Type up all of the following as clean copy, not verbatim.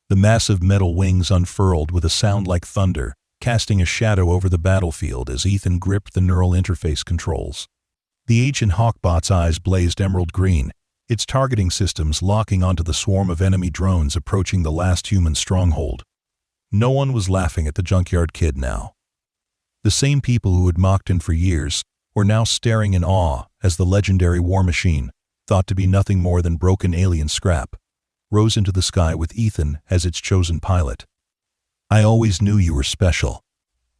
The massive metal wings unfurled with a sound like thunder, casting a shadow over the battlefield as Ethan gripped the neural interface controls. The ancient Hawkbot's eyes blazed emerald green, its targeting systems locking onto the swarm of enemy drones approaching the last human stronghold. No one was laughing at the Junkyard Kid now. The same people who had mocked him for years were now staring in awe as the legendary war machine, thought to be nothing more than broken alien scrap, rose into the sky with Ethan as its chosen pilot. "I always knew you were special,"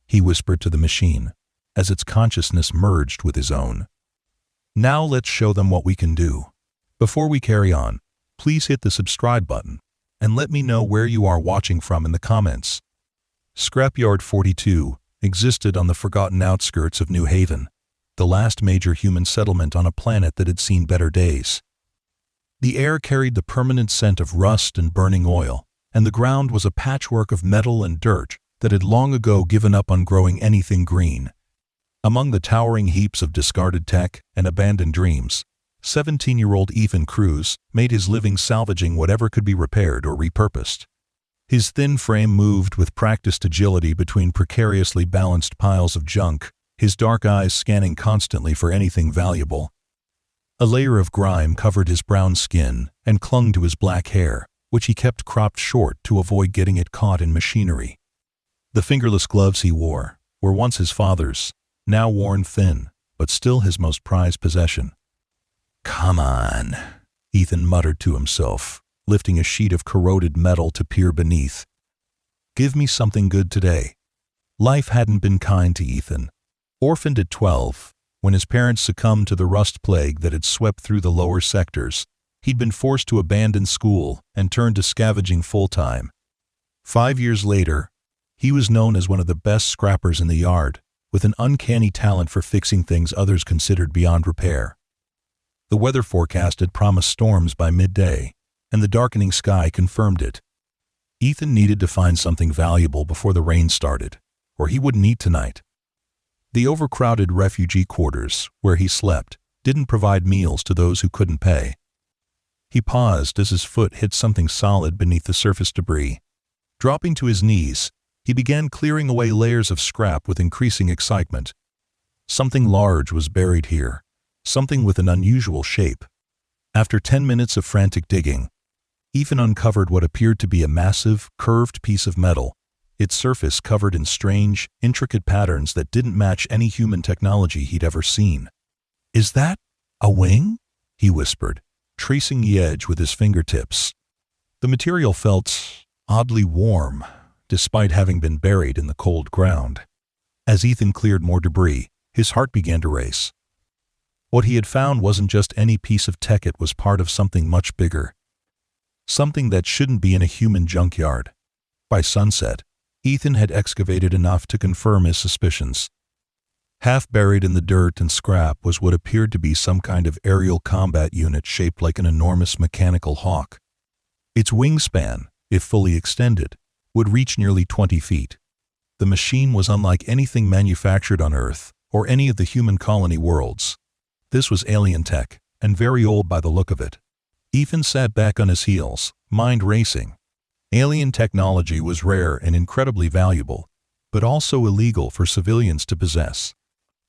he whispered to the machine, as its consciousness merged with his own. "Now let's show them what we can do. Before we carry on, please hit the subscribe button, and let me know where you are watching from in the comments." Scrapyard 42 existed on the forgotten outskirts of New Haven, the last major human settlement on a planet that had seen better days. The air carried the permanent scent of rust and burning oil, and the ground was a patchwork of metal and dirt that had long ago given up on growing anything green. Among the towering heaps of discarded tech and abandoned dreams, 17-year-old Ethan Cruz made his living salvaging whatever could be repaired or repurposed. His thin frame moved with practiced agility between precariously balanced piles of junk, his dark eyes scanning constantly for anything valuable. A layer of grime covered his brown skin and clung to his black hair, which he kept cropped short to avoid getting it caught in machinery. The fingerless gloves he wore were once his father's, now worn thin, but still his most prized possession. "Come on," Ethan muttered to himself, lifting a sheet of corroded metal to peer beneath. "Give me something good today." Life hadn't been kind to Ethan. Orphaned at 12, when his parents succumbed to the rust plague that had swept through the lower sectors, he'd been forced to abandon school and turn to scavenging full-time. 5 years later, he was known as one of the best scrappers in the yard, with an uncanny talent for fixing things others considered beyond repair. The weather forecast had promised storms by midday, and the darkening sky confirmed it. Ethan needed to find something valuable before the rain started, or he wouldn't eat tonight. The overcrowded refugee quarters, where he slept, didn't provide meals to those who couldn't pay. He paused as his foot hit something solid beneath the surface debris. Dropping to his knees, he began clearing away layers of scrap with increasing excitement. Something large was buried here, something with an unusual shape. After 10 minutes of frantic digging, Ethan uncovered what appeared to be a massive, curved piece of metal, its surface covered in strange, intricate patterns that didn't match any human technology he'd ever seen. "Is that a wing?" he whispered, tracing the edge with his fingertips. The material felt oddly warm, despite having been buried in the cold ground. As Ethan cleared more debris, his heart began to race. What he had found wasn't just any piece of tech, it was part of something much bigger. Something that shouldn't be in a human junkyard. By sunset, Ethan had excavated enough to confirm his suspicions. Half buried in the dirt and scrap was what appeared to be some kind of aerial combat unit shaped like an enormous mechanical hawk. Its wingspan, if fully extended, would reach nearly 20 feet. The machine was unlike anything manufactured on Earth or any of the human colony worlds. This was alien tech, and very old by the look of it. Ethan sat back on his heels, mind racing. Alien technology was rare and incredibly valuable, but also illegal for civilians to possess.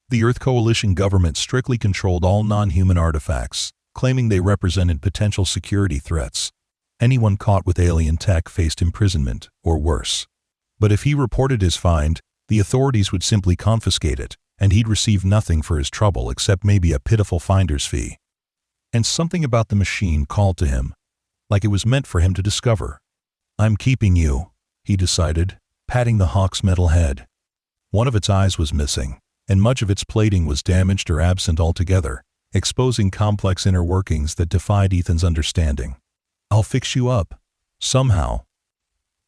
The Earth Coalition government strictly controlled all non-human artifacts, claiming they represented potential security threats. Anyone caught with alien tech faced imprisonment, or worse. But if he reported his find, the authorities would simply confiscate it, and he'd receive nothing for his trouble except maybe a pitiful finder's fee. And something about the machine called to him, like it was meant for him to discover. "I'm keeping you," he decided, patting the hawk's metal head. One of its eyes was missing, and much of its plating was damaged or absent altogether, exposing complex inner workings that defied Ethan's understanding. "I'll fix you up. Somehow."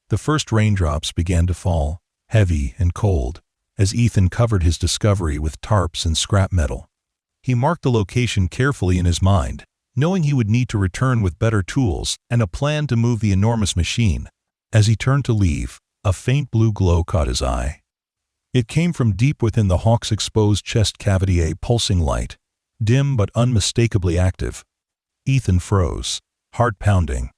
The first raindrops began to fall, heavy and cold, as Ethan covered his discovery with tarps and scrap metal. He marked the location carefully in his mind, knowing he would need to return with better tools and a plan to move the enormous machine. As he turned to leave, a faint blue glow caught his eye. It came from deep within the hawk's exposed chest cavity, a pulsing light, dim but unmistakably active. Ethan froze, heart pounding.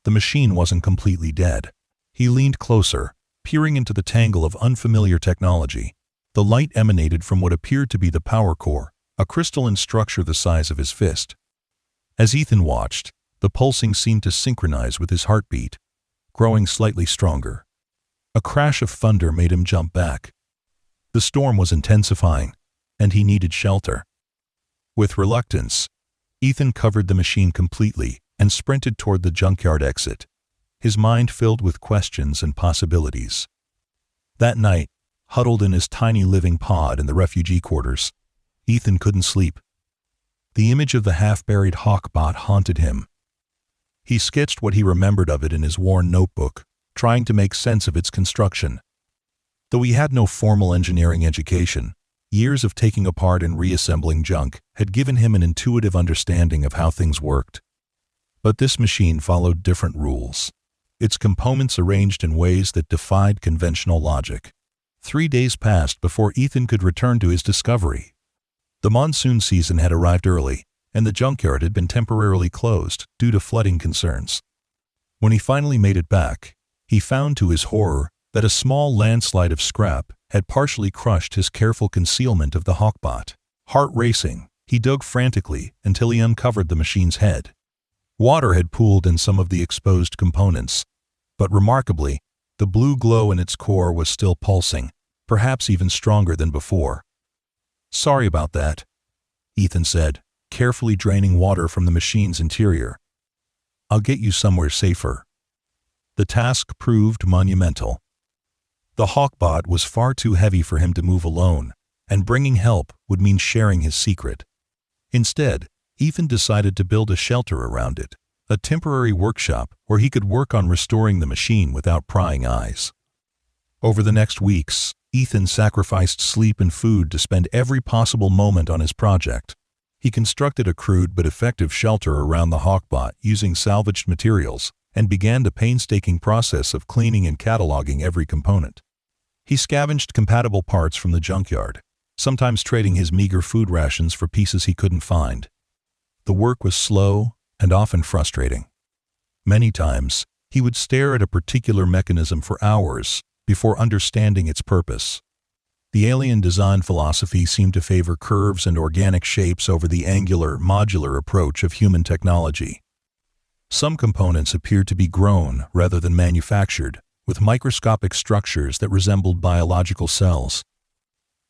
The machine wasn't completely dead. He leaned closer, peering into the tangle of unfamiliar technology. The light emanated from what appeared to be the power core, a crystalline structure the size of his fist. As Ethan watched, the pulsing seemed to synchronize with his heartbeat, growing slightly stronger. A crash of thunder made him jump back. The storm was intensifying, and he needed shelter. With reluctance, Ethan covered the machine completely and sprinted toward the junkyard exit, his mind filled with questions and possibilities. That night, huddled in his tiny living pod in the refugee quarters, Ethan couldn't sleep. The image of the half-buried hawkbot haunted him. He sketched what he remembered of it in his worn notebook, trying to make sense of its construction. Though he had no formal engineering education, years of taking apart and reassembling junk had given him an intuitive understanding of how things worked. But this machine followed different rules, its components arranged in ways that defied conventional logic. 3 days passed before Ethan could return to his discovery. The monsoon season had arrived early, and the junkyard had been temporarily closed due to flooding concerns. When he finally made it back, he found to his horror that a small landslide of scrap had partially crushed his careful concealment of the hawkbot. Heart racing, he dug frantically until he uncovered the machine's head. Water had pooled in some of the exposed components, but remarkably, the blue glow in its core was still pulsing, perhaps even stronger than before. "Sorry about that," Ethan said, carefully draining water from the machine's interior. "I'll get you somewhere safer." The task proved monumental. The hawkbot was far too heavy for him to move alone, and bringing help would mean sharing his secret. Instead, Ethan decided to build a shelter around it, a temporary workshop where he could work on restoring the machine without prying eyes. Over the next weeks, Ethan sacrificed sleep and food to spend every possible moment on his project. He constructed a crude but effective shelter around the hawkbot using salvaged materials and began the painstaking process of cleaning and cataloging every component. He scavenged compatible parts from the junkyard, sometimes trading his meager food rations for pieces he couldn't find. The work was slow and often frustrating. Many times, he would stare at a particular mechanism for hours before understanding its purpose. The alien design philosophy seemed to favor curves and organic shapes over the angular, modular approach of human technology. Some components appeared to be grown rather than manufactured, with microscopic structures that resembled biological cells.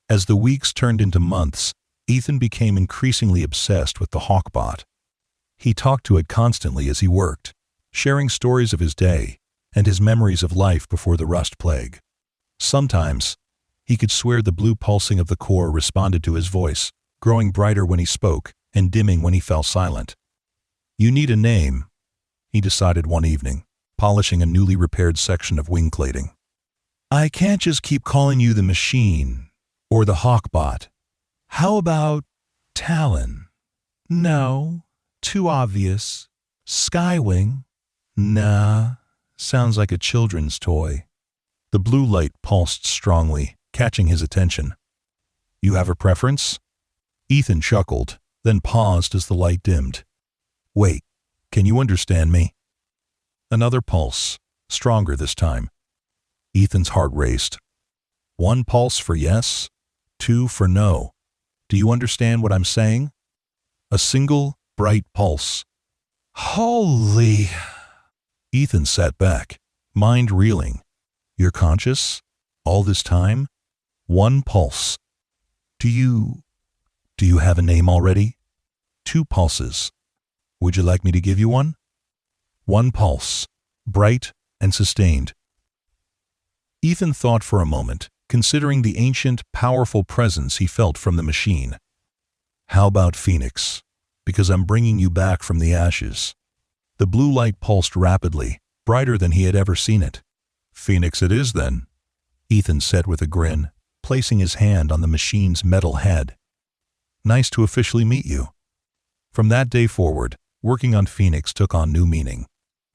As the weeks turned into months, Ethan became increasingly obsessed with the hawkbot. He talked to it constantly as he worked, sharing stories of his day and his memories of life before the rust plague. Sometimes, he could swear the blue pulsing of the core responded to his voice, growing brighter when he spoke and dimming when he fell silent. "You need a name," he decided one evening, polishing a newly repaired section of wing cladding. "I can't just keep calling you the machine or the hawkbot. How about Talon? No, too obvious. Skywing? Nah, sounds like a children's toy." The blue light pulsed strongly, catching his attention. "You have a preference?" Ethan chuckled, then paused as the light dimmed. "Wait, can you understand me?" Another pulse, stronger this time. Ethan's heart raced. 1 pulse for yes, 2 for no. "Do you understand what I'm saying?" A single, bright pulse. "Holy!" Ethan sat back, mind reeling. "You're conscious? All this time? 1 pulse. Do you have a name already?" 2 pulses. "Would you like me to give you one?" 1 pulse, bright and sustained. Ethan thought for a moment, considering the ancient, powerful presence he felt from the machine. "How about Phoenix? Because I'm bringing you back from the ashes." The blue light pulsed rapidly, brighter than he had ever seen it. "Phoenix it is then," Ethan said with a grin, placing his hand on the machine's metal head. "Nice to officially meet you." From that day forward, working on Phoenix took on new meaning.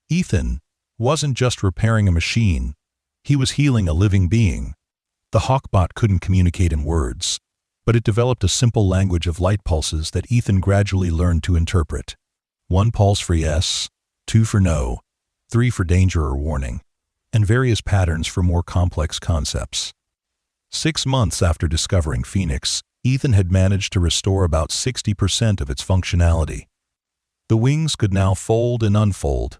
Ethan wasn't just repairing a machine, he was healing a living being. The hawkbot couldn't communicate in words, but it developed a simple language of light pulses that Ethan gradually learned to interpret. 1 pulse for yes, 2 for no, 3 for danger or warning. and various patterns for more complex concepts. 6 months after discovering Phoenix, Ethan had managed to restore about 60% of its functionality. The wings could now fold and unfold,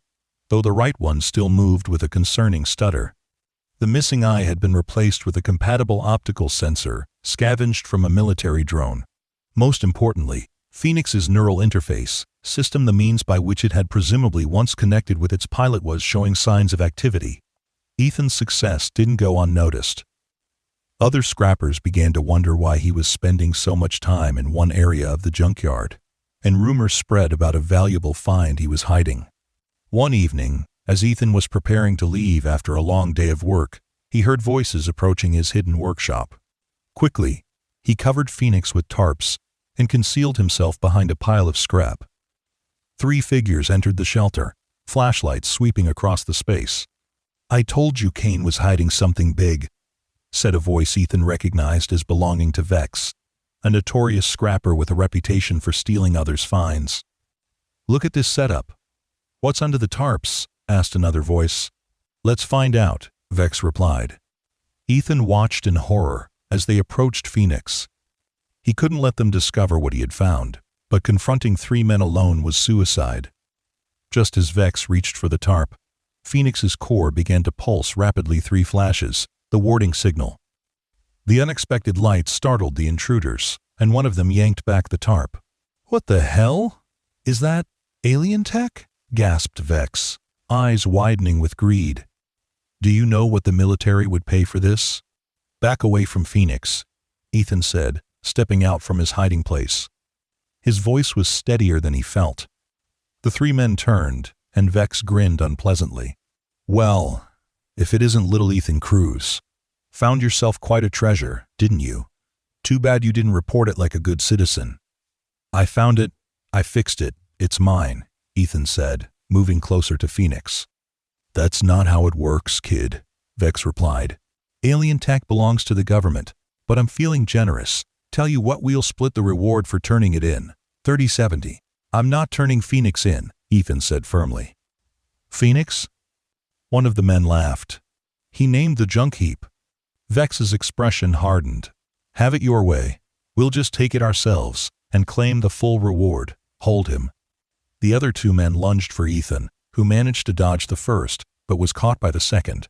though the right one still moved with a concerning stutter. The missing eye had been replaced with a compatible optical sensor, scavenged from a military drone. Most importantly, Phoenix's neural interface system, the means by which it had presumably once connected with its pilot, was showing signs of activity. Ethan's success didn't go unnoticed. Other scrappers began to wonder why he was spending so much time in one area of the junkyard, and rumors spread about a valuable find he was hiding. One evening, as Ethan was preparing to leave after a long day of work, he heard voices approaching his hidden workshop. Quickly, he covered Phoenix with tarps and concealed himself behind a pile of scrap. 3 figures entered the shelter, flashlights sweeping across the space. "I told you Kane was hiding something big," said a voice Ethan recognized as belonging to Vex, a notorious scrapper with a reputation for stealing others' finds. "Look at this setup." "What's under the tarps?" asked another voice. "Let's find out," Vex replied. Ethan watched in horror as they approached Phoenix. He couldn't let them discover what he had found, but confronting 3 men alone was suicide. Just as Vex reached for the tarp, Phoenix's core began to pulse rapidly. 3 flashes, the warding signal. The unexpected light startled the intruders, and one of them yanked back the tarp. "What the hell? Is that alien tech?" gasped Vex, eyes widening with greed. "Do you know what the military would pay for this?" "Back away from Phoenix," Ethan said, stepping out from his hiding place. His voice was steadier than he felt. The 3 men turned, and Vex grinned unpleasantly. "Well, if it isn't little Ethan Cruz. Found yourself quite a treasure, didn't you? Too bad you didn't report it like a good citizen." "I found it, I fixed it, it's mine," Ethan said, moving closer to Phoenix. "That's not how it works, kid," Vex replied. "Alien tech belongs to the government, but I'm feeling generous. Tell you what, we'll split the reward for turning it in, 30-70. "I'm not turning Phoenix in," Ethan said firmly. "Phoenix?" One of the men laughed. He named the junk heap. Vex's expression hardened. "Have it your way. We'll just take it ourselves and claim the full reward. Hold him." The other 2 men lunged for Ethan, who managed to dodge the first, but was caught by the second.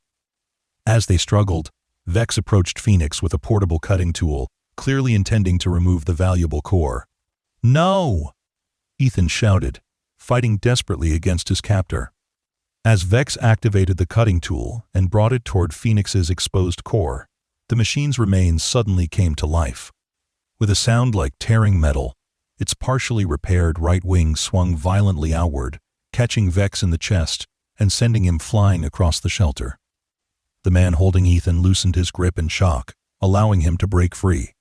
As they struggled, Vex approached Phoenix with a portable cutting tool, clearly intending to remove the valuable core. "No!" Ethan shouted, fighting desperately against his captor. As Vex activated the cutting tool and brought it toward Phoenix's exposed core, the machine's remains suddenly came to life. With a sound like tearing metal, its partially repaired right wing swung violently outward, catching Vex in the chest and sending him flying across the shelter. The man holding Ethan loosened his grip in shock, allowing him to break free.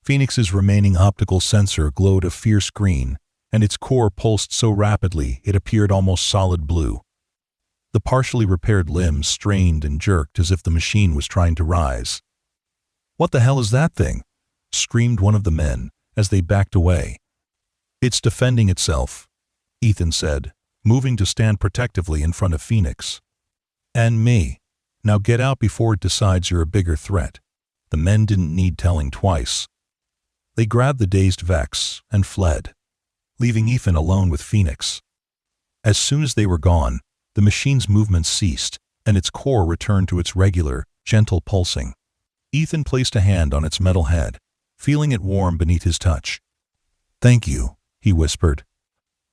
Phoenix's remaining optical sensor glowed a fierce green, and its core pulsed so rapidly it appeared almost solid blue. The partially repaired limbs strained and jerked as if the machine was trying to rise. "What the hell is that thing?" screamed one of the men as they backed away. "It's defending itself," Ethan said, moving to stand protectively in front of Phoenix. "And me. Now get out before it decides you're a bigger threat." The men didn't need telling twice. They grabbed the dazed Vex and fled, leaving Ethan alone with Phoenix. As soon as they were gone, the machine's movements ceased, and its core returned to its regular, gentle pulsing. Ethan placed a hand on its metal head, feeling it warm beneath his touch. "Thank you," he whispered.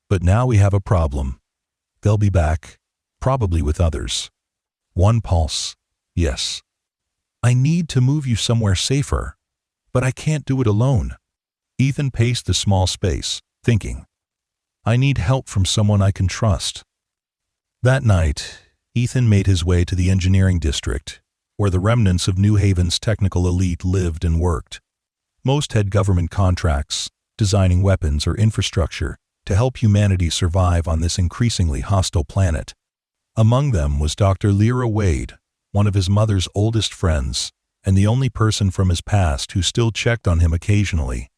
"But now we have a problem. They'll be back, probably with others. 1 pulse, yes. I need to move you somewhere safer, but I can't do it alone." Ethan paced the small space, thinking, "I need help from someone I can trust." That night, Ethan made his way to the engineering district, where the remnants of New Haven's technical elite lived and worked. Most had government contracts, designing weapons or infrastructure to help humanity survive on this increasingly hostile planet. Among them was Dr. Lyra Wade, one of his mother's oldest friends, and the only person from his past who still checked on him occasionally.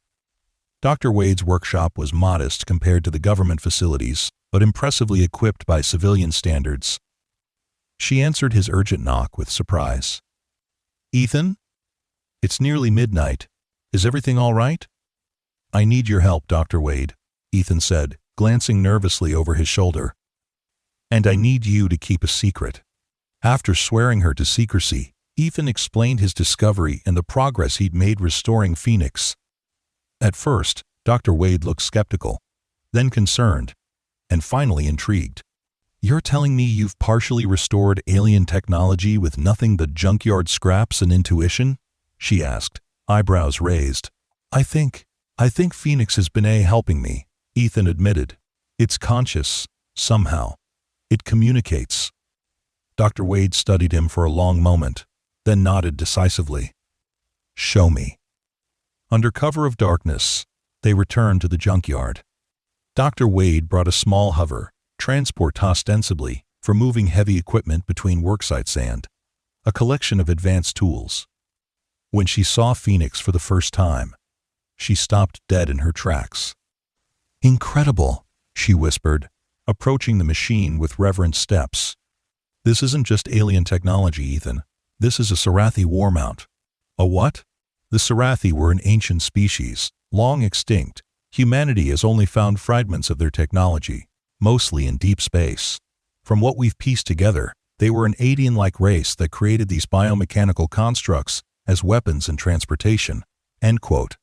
Dr. Wade's workshop was modest compared to the government facilities, but impressively equipped by civilian standards. She answered his urgent knock with surprise. "Ethan? It's nearly midnight. Is everything all right?" "I need your help, Dr. Wade," Ethan said, glancing nervously over his shoulder. "And I need you to keep a secret." After swearing her to secrecy, Ethan explained his discovery and the progress he'd made restoring Phoenix. At first, Dr. Wade looked skeptical, then concerned, and finally intrigued. "You're telling me you've partially restored alien technology with nothing but junkyard scraps and intuition?" she asked, eyebrows raised. I think Phoenix has been helping me," Ethan admitted. "It's conscious, somehow. It communicates." Dr. Wade studied him for a long moment, then nodded decisively. "Show me." Under cover of darkness, they returned to the junkyard. Dr. Wade brought a small hover, transport ostensibly for moving heavy equipment between worksites and a collection of advanced tools. When she saw Phoenix for the first time, she stopped dead in her tracks. "Incredible," she whispered, approaching the machine with reverent steps. "This isn't just alien technology, Ethan. This is a Serathi war mount." "A what?" "The Serathi were an ancient species, long extinct. Humanity has only found fragments of their technology, mostly in deep space. From what we've pieced together, they were an alien-like race that created these biomechanical constructs as weapons and transportation." End quote.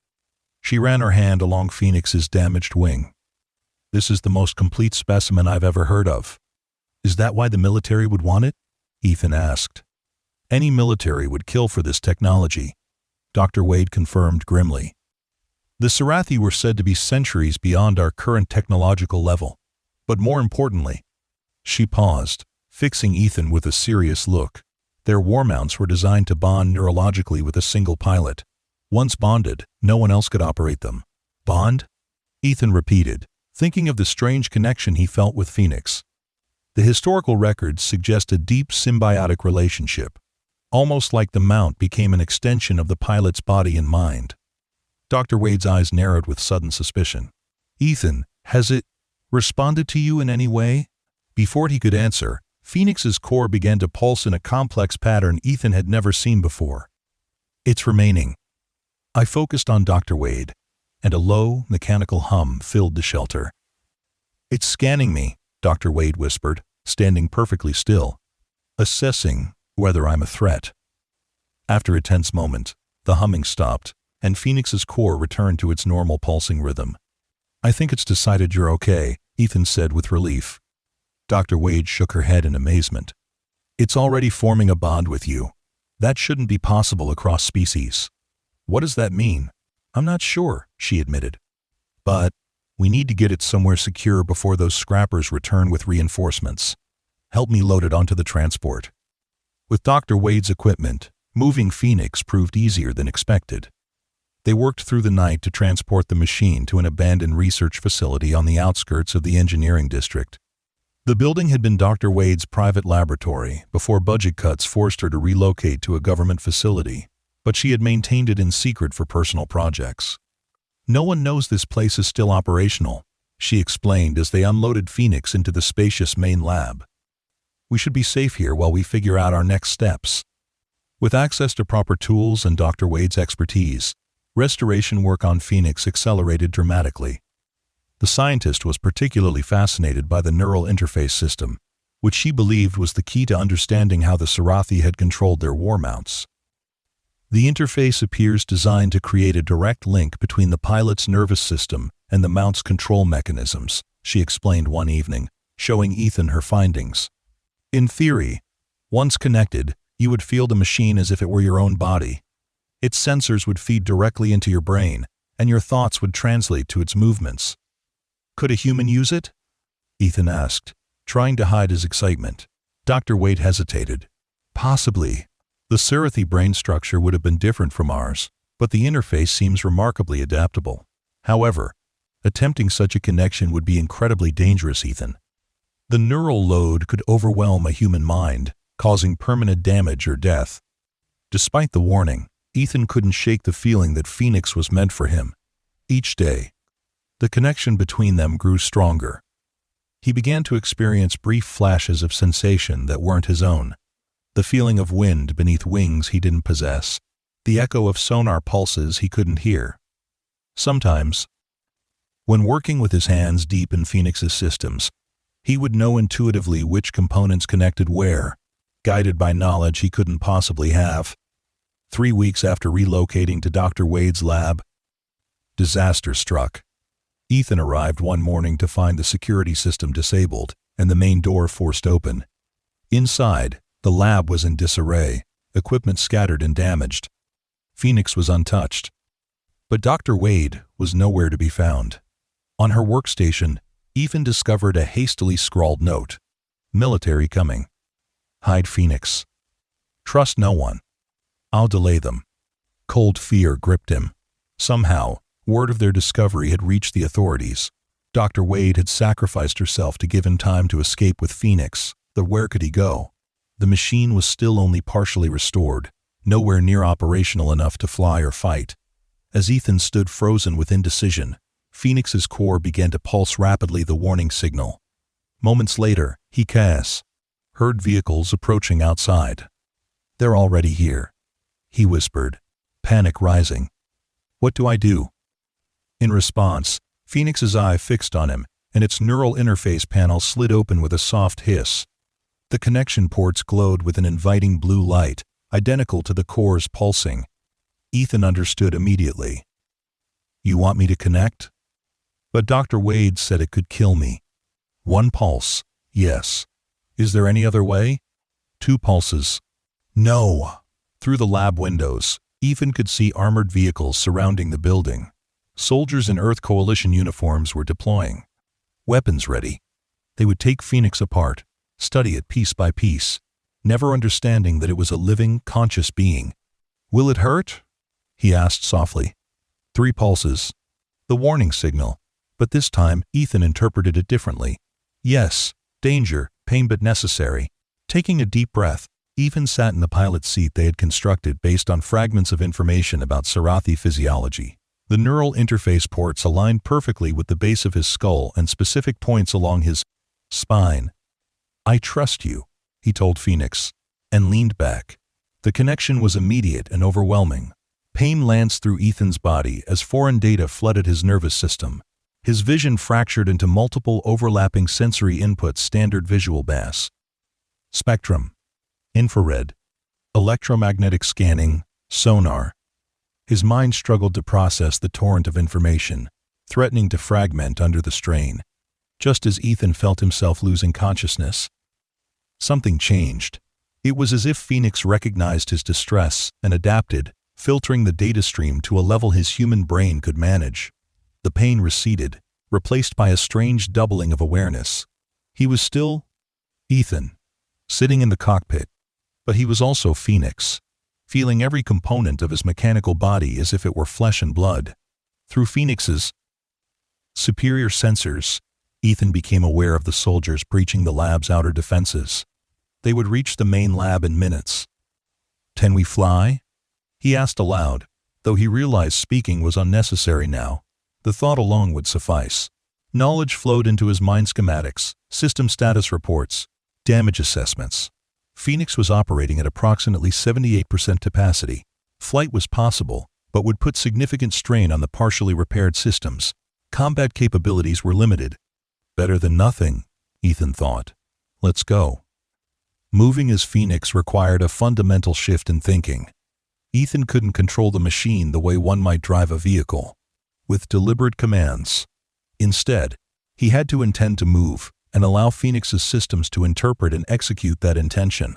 She ran her hand along Phoenix's damaged wing. "This is the most complete specimen I've ever heard of." "Is that why the military would want it?" Ethan asked. "Any military would kill for this technology," Dr. Wade confirmed grimly. "The Serathi were said to be centuries beyond our current technological level. But more importantly," she paused, fixing Ethan with a serious look, "their war mounts were designed to bond neurologically with a single pilot. Once bonded, no one else could operate them." "Bond?" Ethan repeated, thinking of the strange connection he felt with Phoenix. The historical records suggest a deep symbiotic relationship, almost like the mount became an extension of the pilot's body and mind. Dr. Wade's eyes narrowed with sudden suspicion. "Ethan, has it responded to you in any way?" Before he could answer, Phoenix's core began to pulse in a complex pattern Ethan had never seen before. "It's remaining." I focused on Dr. Wade, and a low, mechanical hum filled the shelter. "It's scanning me," Dr. Wade whispered, standing perfectly still, "assessing whether I'm a threat." After a tense moment, the humming stopped, and Phoenix's core returned to its normal pulsing rhythm. "I think it's decided you're okay," Ethan said with relief. Dr. Wade shook her head in amazement. "It's already forming a bond with you. That shouldn't be possible across species." "What does that mean?" "I'm not sure," she admitted. "But we need to get it somewhere secure before those scrappers return with reinforcements. Help me load it onto the transport." With Dr. Wade's equipment, moving Phoenix proved easier than expected. They worked through the night to transport the machine to an abandoned research facility on the outskirts of the engineering district. The building had been Dr. Wade's private laboratory before budget cuts forced her to relocate to a government facility, but she had maintained it in secret for personal projects. "No one knows this place is still operational," she explained as they unloaded Phoenix into the spacious main lab. "We should be safe here while we figure out our next steps." With access to proper tools and Dr. Wade's expertise, restoration work on Phoenix accelerated dramatically. The scientist was particularly fascinated by the neural interface system, which she believed was the key to understanding how the Serathi had controlled their war mounts. The interface appears designed to create a direct link between the pilot's nervous system and the mount's control mechanisms, she explained one evening, showing Ethan her findings. "In theory, once connected, you would feel the machine as if it were your own body. Its sensors would feed directly into your brain, and your thoughts would translate to its movements." "Could a human use it?" Ethan asked, trying to hide his excitement. Dr. Wade hesitated. "Possibly. The Serathi brain structure would have been different from ours, but the interface seems remarkably adaptable. However, attempting such a connection would be incredibly dangerous, Ethan. The neural load could overwhelm a human mind, causing permanent damage or death." Despite the warning, Ethan couldn't shake the feeling that Phoenix was meant for him. Each day, the connection between them grew stronger. He began to experience brief flashes of sensation that weren't his own. The feeling of wind beneath wings he didn't possess. The echo of sonar pulses he couldn't hear. Sometimes, when working with his hands deep in Phoenix's systems, he would know intuitively which components connected where, guided by knowledge he couldn't possibly have. 3 weeks after relocating to Dr. Wade's lab, disaster struck. Ethan arrived one morning to find the security system disabled and the main door forced open. Inside, the lab was in disarray, equipment scattered and damaged. Phoenix was untouched. But Dr. Wade was nowhere to be found. On her workstation, Ethan discovered a hastily scrawled note. Military coming. Hide Phoenix. Trust no one. I'll delay them. Cold fear gripped him. Somehow, word of their discovery had reached the authorities. Dr. Wade had sacrificed herself to give him time to escape with Phoenix, but where could he go? The machine was still only partially restored, nowhere near operational enough to fly or fight. As Ethan stood frozen with indecision, Phoenix's core began to pulse rapidly the warning signal. Moments later, he heard vehicles approaching outside. They're already here, he whispered, panic rising. What do I do? In response, Phoenix's eye fixed on him, and its neural interface panel slid open with a soft hiss. The connection ports glowed with an inviting blue light, identical to the core's pulsing. Ethan understood immediately. You want me to connect? But Dr. Wade said it could kill me. 1 pulse, yes. Is there any other way? 2 pulses. No. Through the lab windows, Ethan could see armored vehicles surrounding the building. Soldiers in Earth Coalition uniforms were deploying. Weapons ready. They would take Phoenix apart, study it piece by piece, never understanding that it was a living, conscious being. Will it hurt? He asked softly. 3 pulses. The warning signal. But this time, Ethan interpreted it differently. Yes, danger, pain but necessary. Taking a deep breath, Ethan sat in the pilot's seat they had constructed based on fragments of information about Serathi physiology. The neural interface ports aligned perfectly with the base of his skull and specific points along his spine. I trust you, he told Phoenix, and leaned back. The connection was immediate and overwhelming. Pain lanced through Ethan's body as foreign data flooded his nervous system. His vision fractured into multiple overlapping sensory inputs: standard visual bass, spectrum, infrared, electromagnetic scanning, sonar. His mind struggled to process the torrent of information, threatening to fragment under the strain. Just as Ethan felt himself losing consciousness, something changed. It was as if Phoenix recognized his distress and adapted, filtering the data stream to a level his human brain could manage. The pain receded, replaced by a strange doubling of awareness. He was still Ethan, sitting in the cockpit, but he was also Phoenix, feeling every component of his mechanical body as if it were flesh and blood. Through Phoenix's superior sensors, Ethan became aware of the soldiers breaching the lab's outer defenses. They would reach the main lab in minutes. Can we fly? He asked aloud, though he realized speaking was unnecessary now. The thought alone would suffice. Knowledge flowed into his mind: schematics, system status reports, damage assessments. Phoenix was operating at approximately 78% capacity. Flight was possible, but would put significant strain on the partially repaired systems. Combat capabilities were limited. Better than nothing, Ethan thought. Let's go. Moving as Phoenix required a fundamental shift in thinking. Ethan couldn't control the machine the way one might drive a vehicle, with deliberate commands. Instead, he had to intend to move and allow Phoenix's systems to interpret and execute that intention.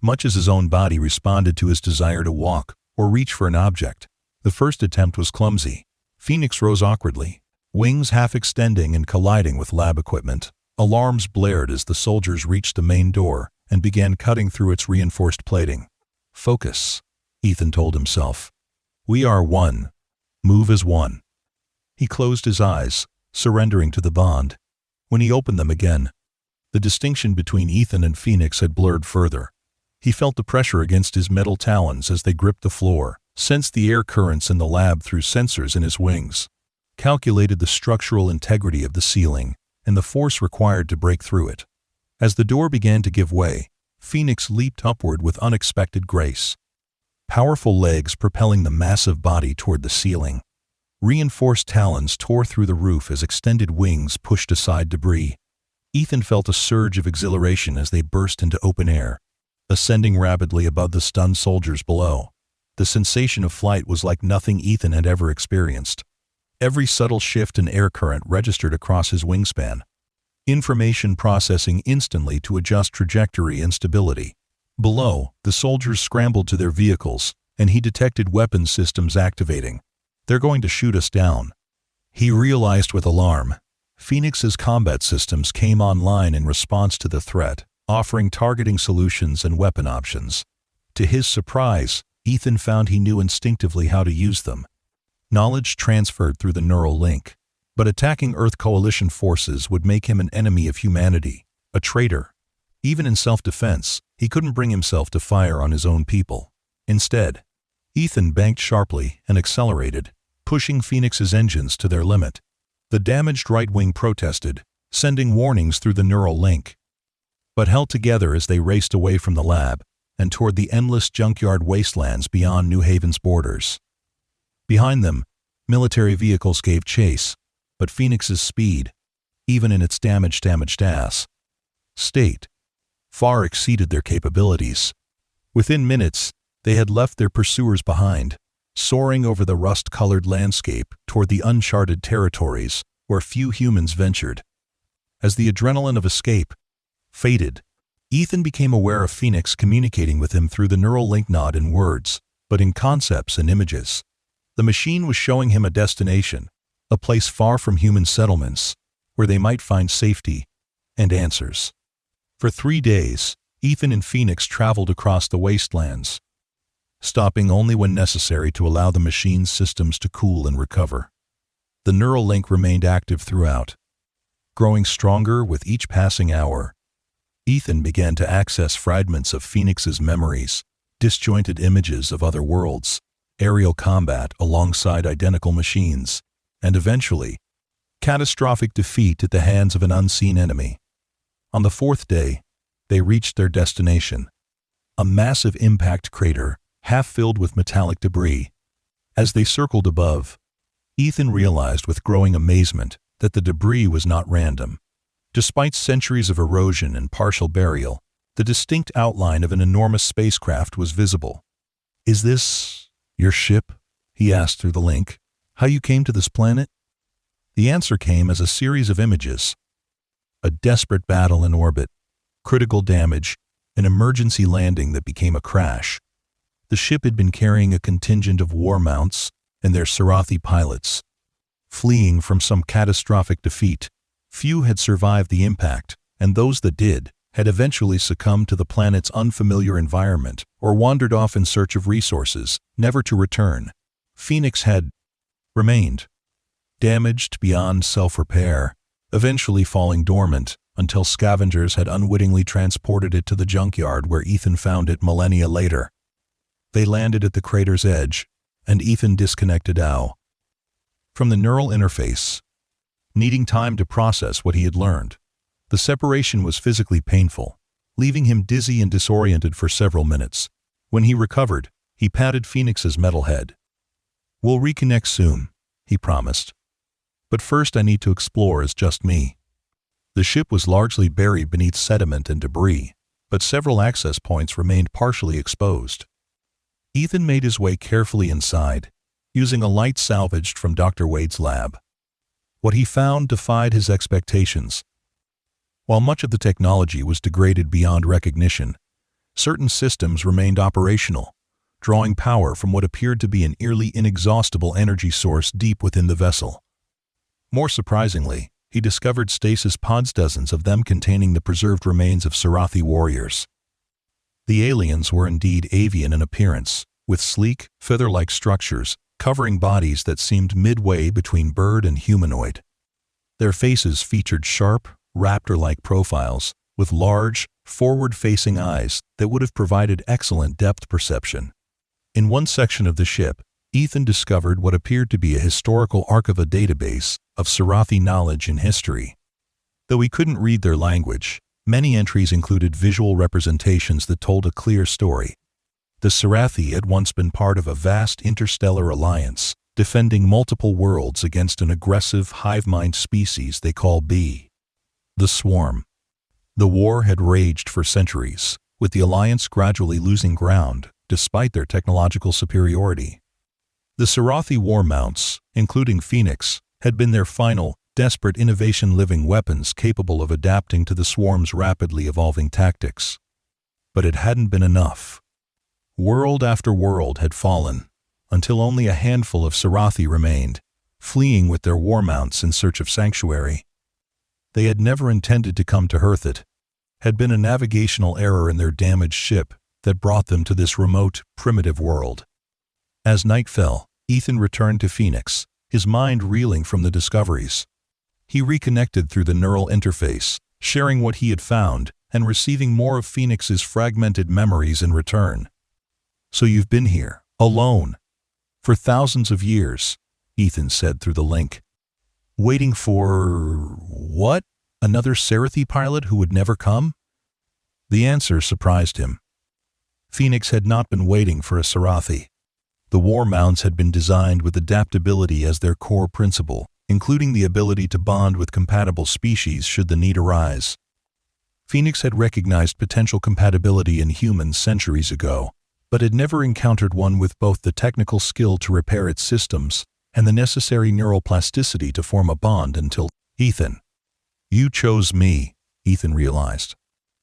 Much as his own body responded to his desire to walk or reach for an object, the first attempt was clumsy. Phoenix rose awkwardly, wings half extending and colliding with lab equipment. Alarms blared as the soldiers reached the main door and began cutting through its reinforced plating. Focus, Ethan told himself. We are one. Move as one. He closed his eyes, surrendering to the bond. When he opened them again, the distinction between Ethan and Phoenix had blurred further. He felt the pressure against his metal talons as they gripped the floor, sensed the air currents in the lab through sensors in his wings, calculated the structural integrity of the ceiling, and the force required to break through it. As the door began to give way, Phoenix leaped upward with unexpected grace. Powerful legs propelling the massive body toward the ceiling. Reinforced talons tore through the roof as extended wings pushed aside debris. Ethan felt a surge of exhilaration as they burst into open air, ascending rapidly above the stunned soldiers below. The sensation of flight was like nothing Ethan had ever experienced. Every subtle shift in air current registered across his wingspan, information processing instantly to adjust trajectory and stability. Below, the soldiers scrambled to their vehicles, and he detected weapons systems activating. "They're going to shoot us down," he realized with alarm. Phoenix's combat systems came online in response to the threat, offering targeting solutions and weapon options. To his surprise, Ethan found he knew instinctively how to use them. Knowledge transferred through the neural link. But attacking Earth Coalition forces would make him an enemy of humanity, a traitor. Even in self-defense, he couldn't bring himself to fire on his own people. Instead, Ethan banked sharply and accelerated, pushing Phoenix's engines to their limit. The damaged right wing protested, sending warnings through the neural link, but held together as they raced away from the lab and toward the endless junkyard wastelands beyond New Haven's borders. Behind them, military vehicles gave chase, but Phoenix's speed, even in its damaged ass, state, far exceeded their capabilities. Within minutes, they had left their pursuers behind, soaring over the rust-colored landscape toward the uncharted territories where few humans ventured. As the adrenaline of escape faded, Ethan became aware of Phoenix communicating with him through the neural link not in words, but in concepts and images. The machine was showing him a destination, a place far from human settlements, where they might find safety and answers. For 3 days, Ethan and Phoenix traveled across the wastelands, stopping only when necessary to allow the machine's systems to cool and recover. The neural link remained active throughout. Growing stronger with each passing hour, Ethan began to access fragments of Phoenix's memories, disjointed images of other worlds, aerial combat alongside identical machines, and eventually, catastrophic defeat at the hands of an unseen enemy. On the 4th day, they reached their destination, a massive impact crater half filled with metallic debris. As they circled above, Ethan realized with growing amazement that the debris was not random. Despite centuries of erosion and partial burial, the distinct outline of an enormous spacecraft was visible. "Is this your ship?" he asked through the link. "How you came to this planet?" The answer came as a series of images. A desperate battle in orbit, critical damage, an emergency landing that became a crash. The ship had been carrying a contingent of war mounts and their Serathi pilots. Fleeing from some catastrophic defeat, few had survived the impact, and those that did had eventually succumbed to the planet's unfamiliar environment or wandered off in search of resources, never to return. Phoenix had remained, damaged beyond self-repair, eventually falling dormant until scavengers had unwittingly transported it to the junkyard where Ethan found it millennia later. They landed at the crater's edge, and Ethan disconnected from the neural interface, needing time to process what he had learned. The separation was physically painful, leaving him dizzy and disoriented for several minutes. When he recovered, he patted Phoenix's metal head. "We'll reconnect soon," he promised. "But first I need to explore as just me." The ship was largely buried beneath sediment and debris, but several access points remained partially exposed. Ethan made his way carefully inside, using a light salvaged from Dr. Wade's lab. What he found defied his expectations. While much of the technology was degraded beyond recognition, certain systems remained operational, drawing power from what appeared to be an nearly inexhaustible energy source deep within the vessel. More surprisingly, he discovered stasis pods, dozens of them containing the preserved remains of Serathi warriors. The aliens were indeed avian in appearance, with sleek, feather-like structures covering bodies that seemed midway between bird and humanoid. Their faces featured sharp, raptor-like profiles, with large, forward-facing eyes that would have provided excellent depth perception. In one section of the ship, Ethan discovered what appeared to be a historical archive, a database of Serathi knowledge and history. Though he couldn't read their language, many entries included visual representations that told a clear story. The Serathi had once been part of a vast interstellar alliance, defending multiple worlds against an aggressive hive-mind species they call B. The Swarm. The war had raged for centuries, with the alliance gradually losing ground, despite their technological superiority. The Serathi war mounts, including Phoenix, had been their final, desperate innovation, living weapons capable of adapting to the swarm's rapidly evolving tactics. But it hadn't been enough. World after world had fallen, until only a handful of Serathi remained, fleeing with their war mounts in search of sanctuary. They had never intended to come to Earth. It had been a navigational error in their damaged ship that brought them to this remote, primitive world. As night fell, Ethan returned to Phoenix, his mind reeling from the discoveries. He reconnected through the neural interface, sharing what he had found and receiving more of Phoenix's fragmented memories in return. "So you've been here, alone, for thousands of years," Ethan said through the link. "Waiting for… what? Another Serathi pilot who would never come?" The answer surprised him. Phoenix had not been waiting for a Serathi. The war mounts had been designed with adaptability as their core principle, including the ability to bond with compatible species should the need arise. Phoenix had recognized potential compatibility in humans centuries ago, but had never encountered one with both the technical skill to repair its systems and the necessary neural plasticity to form a bond until… "Ethan, you chose me," Ethan realized.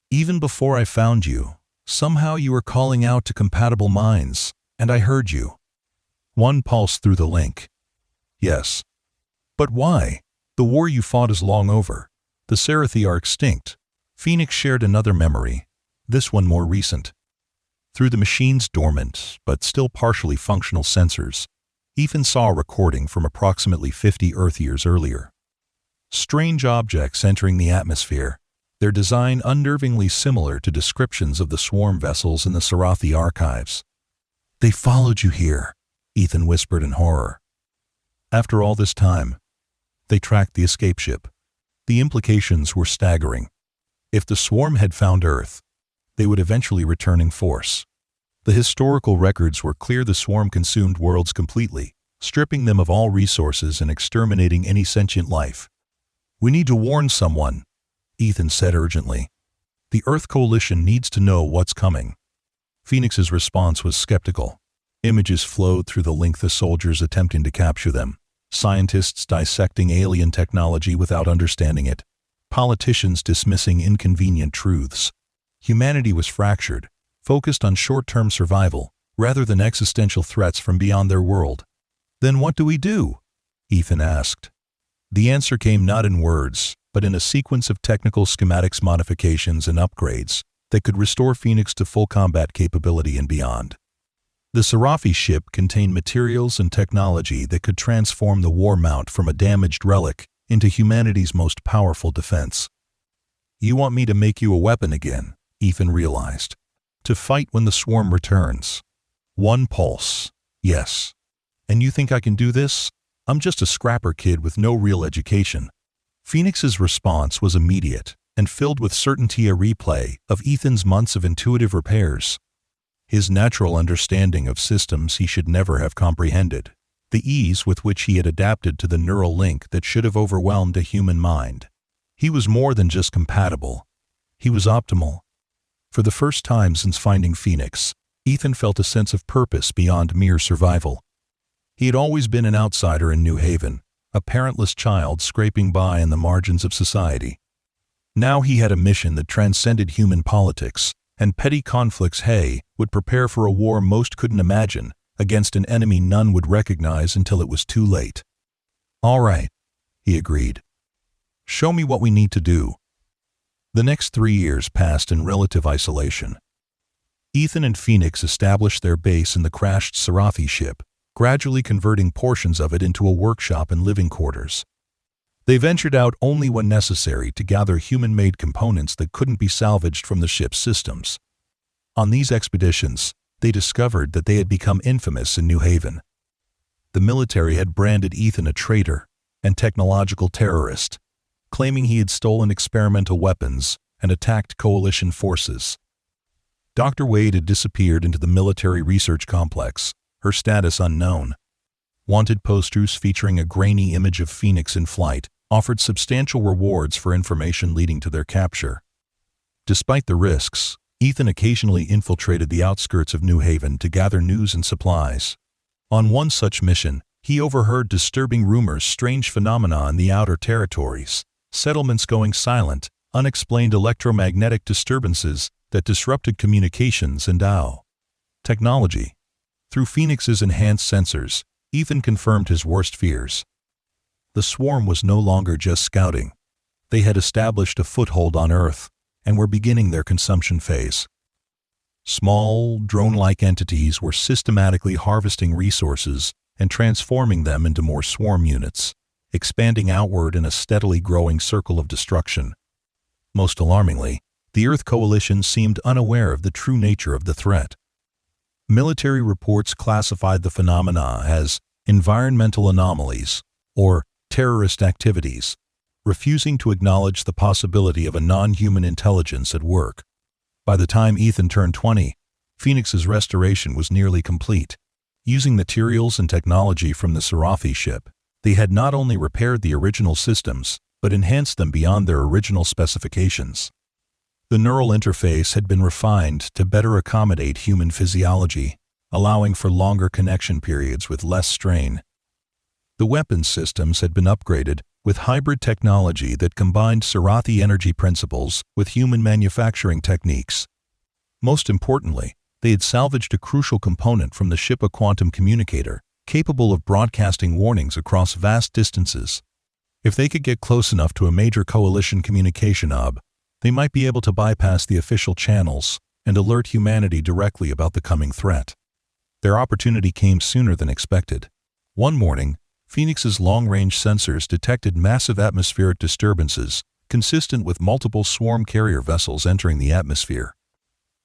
"Even before I found you, somehow you were calling out to compatible minds, and I heard you." One pulsed through the link. "Yes. But why? The war you fought is long over. The Serathi are extinct." Phoenix shared another memory, this one more recent. Through the machine's dormant, but still partially functional sensors, Ethan saw a recording from approximately 50 Earth years earlier. Strange objects entering the atmosphere, their design unnervingly similar to descriptions of the swarm vessels in the Serathi archives. "They followed you here," Ethan whispered in horror. After all this time, they tracked the escape ship. The implications were staggering. If the swarm had found Earth, they would eventually return in force. The historical records were clear: the swarm consumed worlds completely, stripping them of all resources and exterminating any sentient life. "We need to warn someone," Ethan said urgently. "The Earth Coalition needs to know what's coming." Phoenix's response was skeptical. Images flowed through the link, the soldiers attempting to capture them, scientists dissecting alien technology without understanding it, politicians dismissing inconvenient truths. Humanity was fractured, focused on short-term survival, rather than existential threats from beyond their world. "Then what do we do?" Ethan asked. The answer came not in words, but in a sequence of technical schematics modifications and upgrades that could restore Phoenix to full combat capability and beyond. The Serathi ship contained materials and technology that could transform the war mount from a damaged relic into humanity's most powerful defense. "You want me to make you a weapon again," Ethan realized. "To fight when the swarm returns." One pulse. "Yes. And you think I can do this? I'm just a scrapper kid with no real education." Phoenix's response was immediate and filled with certainty, a replay of Ethan's months of intuitive repairs. His natural understanding of systems he should never have comprehended. The ease with which he had adapted to the neural link that should have overwhelmed a human mind. He was more than just compatible. He was optimal. For the first time since finding Phoenix, Ethan felt a sense of purpose beyond mere survival. He had always been an outsider in New Haven, a parentless child scraping by on the margins of society. Now he had a mission that transcended human politics and petty conflicts. He would prepare for a war most couldn't imagine, against an enemy none would recognize until it was too late. "All right," he agreed. "Show me what we need to do." The next 3 years passed in relative isolation. Ethan and Phoenix established their base in the crashed Serathi ship, gradually converting portions of it into a workshop and living quarters. They ventured out only when necessary to gather human-made components that couldn't be salvaged from the ship's systems. On these expeditions, they discovered that they had become infamous in New Haven. The military had branded Ethan a traitor and technological terrorist. claiming he had stolen experimental weapons and attacked coalition forces. Dr. Wade had disappeared into the military research complex, her status unknown. Wanted posters featuring a grainy image of Phoenix in flight offered substantial rewards for information leading to their capture. Despite the risks, Ethan occasionally infiltrated the outskirts of New Haven to gather news and supplies. On one such mission, he overheard disturbing rumors, strange phenomena in the outer territories, settlements going silent, unexplained electromagnetic disturbances that disrupted communications and technology. Through Phoenix's enhanced sensors, Ethan confirmed his worst fears. The swarm was no longer just scouting. They had established a foothold on Earth and were beginning their consumption phase. Small, drone-like entities were systematically harvesting resources and transforming them into more swarm units, expanding outward in a steadily growing circle of destruction. Most alarmingly, the Earth Coalition seemed unaware of the true nature of the threat. Military reports classified the phenomena as environmental anomalies or terrorist activities, refusing to acknowledge the possibility of a non-human intelligence at work. By the time Ethan turned 20, Phoenix's restoration was nearly complete. Using materials and technology from the Serathi ship, they had not only repaired the original systems, but enhanced them beyond their original specifications. The neural interface had been refined to better accommodate human physiology, allowing for longer connection periods with less strain. The weapons systems had been upgraded with hybrid technology that combined Serathi energy principles with human manufacturing techniques. Most importantly, they had salvaged a crucial component from the ship, a quantum communicator, capable of broadcasting warnings across vast distances. If they could get close enough to a major coalition communication hub, they might be able to bypass the official channels and alert humanity directly about the coming threat. Their opportunity came sooner than expected. One morning, Phoenix's long-range sensors detected massive atmospheric disturbances consistent with multiple swarm carrier vessels entering the atmosphere.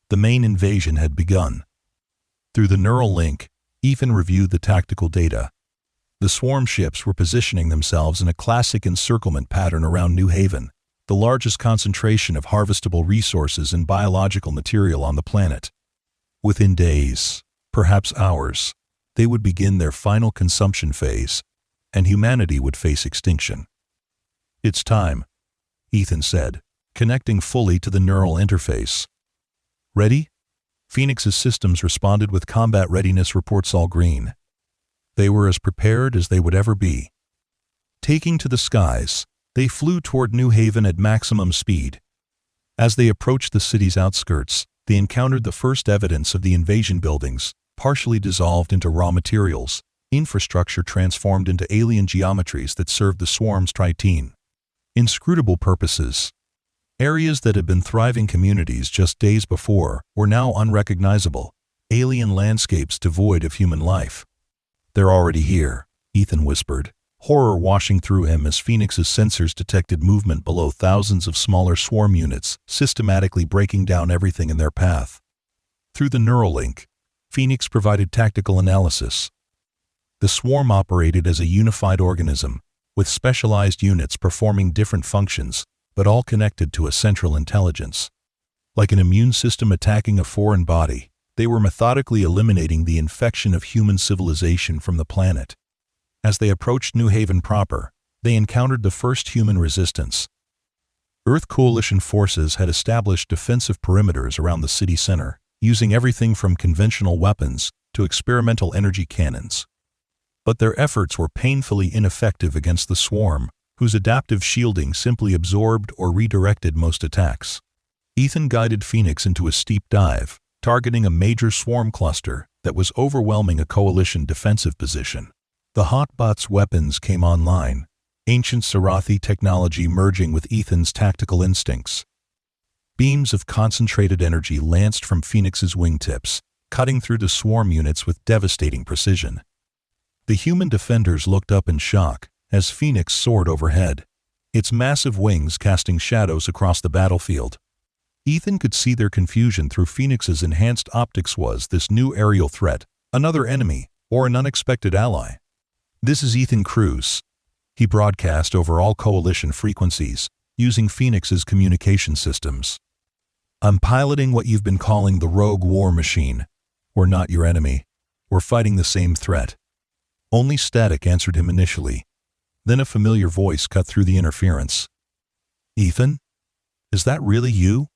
The main invasion had begun. Through the neural link, Ethan reviewed the tactical data. The swarm ships were positioning themselves in a classic encirclement pattern around New Haven, the largest concentration of harvestable resources and biological material on the planet. Within days, perhaps hours, they would begin their final consumption phase, and humanity would face extinction. "It's time," Ethan said, connecting fully to the neural interface. "Ready?" Phoenix's systems responded with combat readiness reports all green. They were as prepared as they would ever be. Taking to the skies, they flew toward New Haven at maximum speed. As they approached the city's outskirts, they encountered the first evidence of the invasion buildings, partially dissolved into raw materials, infrastructure transformed into alien geometries that served the swarm's tritine. Inscrutable purposes. Areas that had been thriving communities just days before were now unrecognizable, alien landscapes devoid of human life. "They're already here," Ethan whispered, horror washing through him as Phoenix's sensors detected movement below thousands of smaller swarm units, systematically breaking down everything in their path. Through the neural link, Phoenix provided tactical analysis. The swarm operated as a unified organism, with specialized units performing different functions, but all connected to a central intelligence. Like an immune system attacking a foreign body, they were methodically eliminating the infection of human civilization from the planet. As they approached New Haven proper, they encountered the first human resistance. Earth Coalition forces had established defensive perimeters around the city center, using everything from conventional weapons to experimental energy cannons. But their efforts were painfully ineffective against the swarm, whose adaptive shielding simply absorbed or redirected most attacks. Ethan guided Phoenix into a steep dive, targeting a major swarm cluster that was overwhelming a coalition defensive position. The Hotbot's weapons came online, ancient Serathi technology merging with Ethan's tactical instincts. Beams of concentrated energy lanced from Phoenix's wingtips, cutting through the swarm units with devastating precision. The human defenders looked up in shock as Phoenix soared overhead, its massive wings casting shadows across the battlefield. Ethan could see their confusion through Phoenix's enhanced optics. Was this new aerial threat another enemy or an unexpected ally? "This is Ethan Cruz," He broadcast over all coalition frequencies, using Phoenix's communication systems. "I'm piloting what you've been calling the rogue war machine. We're not your enemy. We're fighting the same threat." Only static answered him initially. Then a familiar voice cut through the interference. "Ethan? Is that really you?"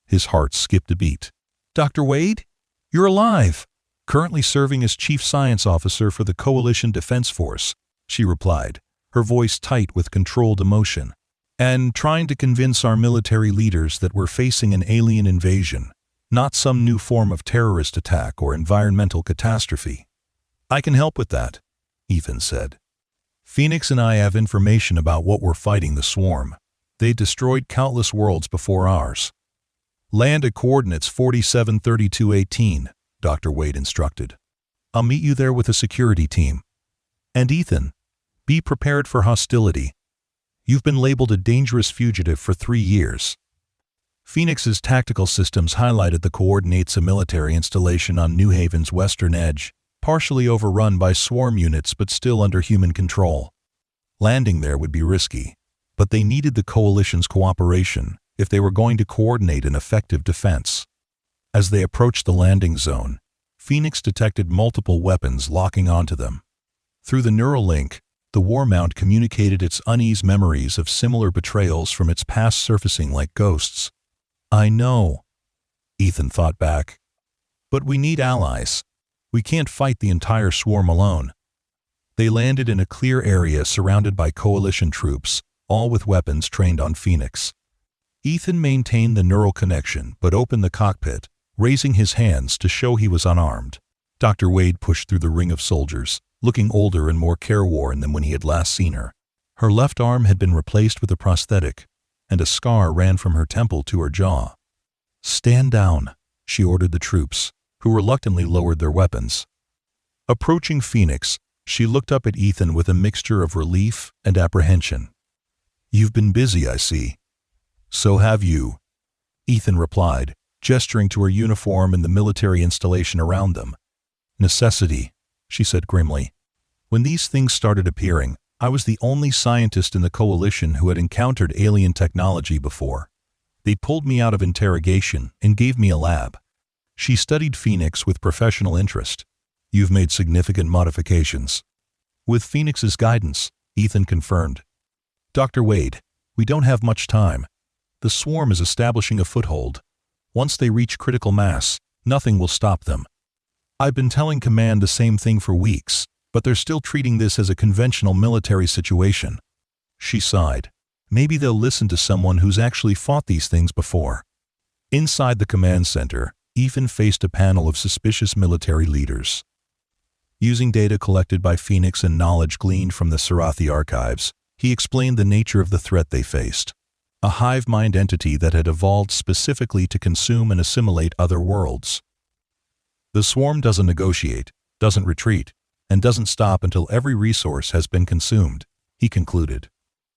His heart skipped a beat. "Dr. Wade? You're alive! Currently serving as Chief Science Officer for the Coalition Defense Force," she replied, her voice tight with controlled emotion. "And trying to convince our military leaders that we're facing an alien invasion, not some new form of terrorist attack or environmental catastrophe." "I can help with that," Ethan said. "Phoenix and I have information about what we're fighting the swarm. They destroyed countless worlds before ours." "Land at coordinates 473218, Dr. Wade instructed. "I'll meet you there with a security team. And Ethan, be prepared for hostility. You've been labeled a dangerous fugitive for 3 years." Phoenix's tactical systems highlighted the coordinates, a military installation on New Haven's western edge, partially overrun by swarm units but still under human control. Landing there would be risky, but they needed the coalition's cooperation if they were going to coordinate an effective defense. As they approached the landing zone, Phoenix detected multiple weapons locking onto them. Through the neural link, the war mount communicated its uneasy memories of similar betrayals from its past, surfacing like ghosts. "I know," Ethan thought back. "But we need allies. We can't fight the entire swarm alone." They landed in a clear area surrounded by coalition troops, all with weapons trained on Phoenix. Ethan maintained the neural connection but opened the cockpit, raising his hands to show he was unarmed. Dr. Wade pushed through the ring of soldiers, looking older and more careworn than when he had last seen her. Her left arm had been replaced with a prosthetic, and a scar ran from her temple to her jaw. "Stand down," she ordered the troops, who reluctantly lowered their weapons. Approaching Phoenix, she looked up at Ethan with a mixture of relief and apprehension. "You've been busy, I see." "So have you," Ethan replied, gesturing to her uniform and the military installation around them. "Necessity," she said grimly. "When these things started appearing, I was the only scientist in the coalition who had encountered alien technology before. They pulled me out of interrogation and gave me a lab." She studied Phoenix with professional interest. "You've made significant modifications." "With Phoenix's guidance," Ethan confirmed. "Dr. Wade, we don't have much time. The swarm is establishing a foothold. Once they reach critical mass, nothing will stop them. I've been telling Command the same thing for weeks, but they're still treating this as a conventional military situation." She sighed. "Maybe they'll listen to someone who's actually fought these things before." Inside the command center, Ethan faced a panel of suspicious military leaders. Using data collected by Phoenix and knowledge gleaned from the Serathi archives, he explained the nature of the threat they faced. A hive-mind entity that had evolved specifically to consume and assimilate other worlds. "The swarm doesn't negotiate, doesn't retreat, and doesn't stop until every resource has been consumed," he concluded.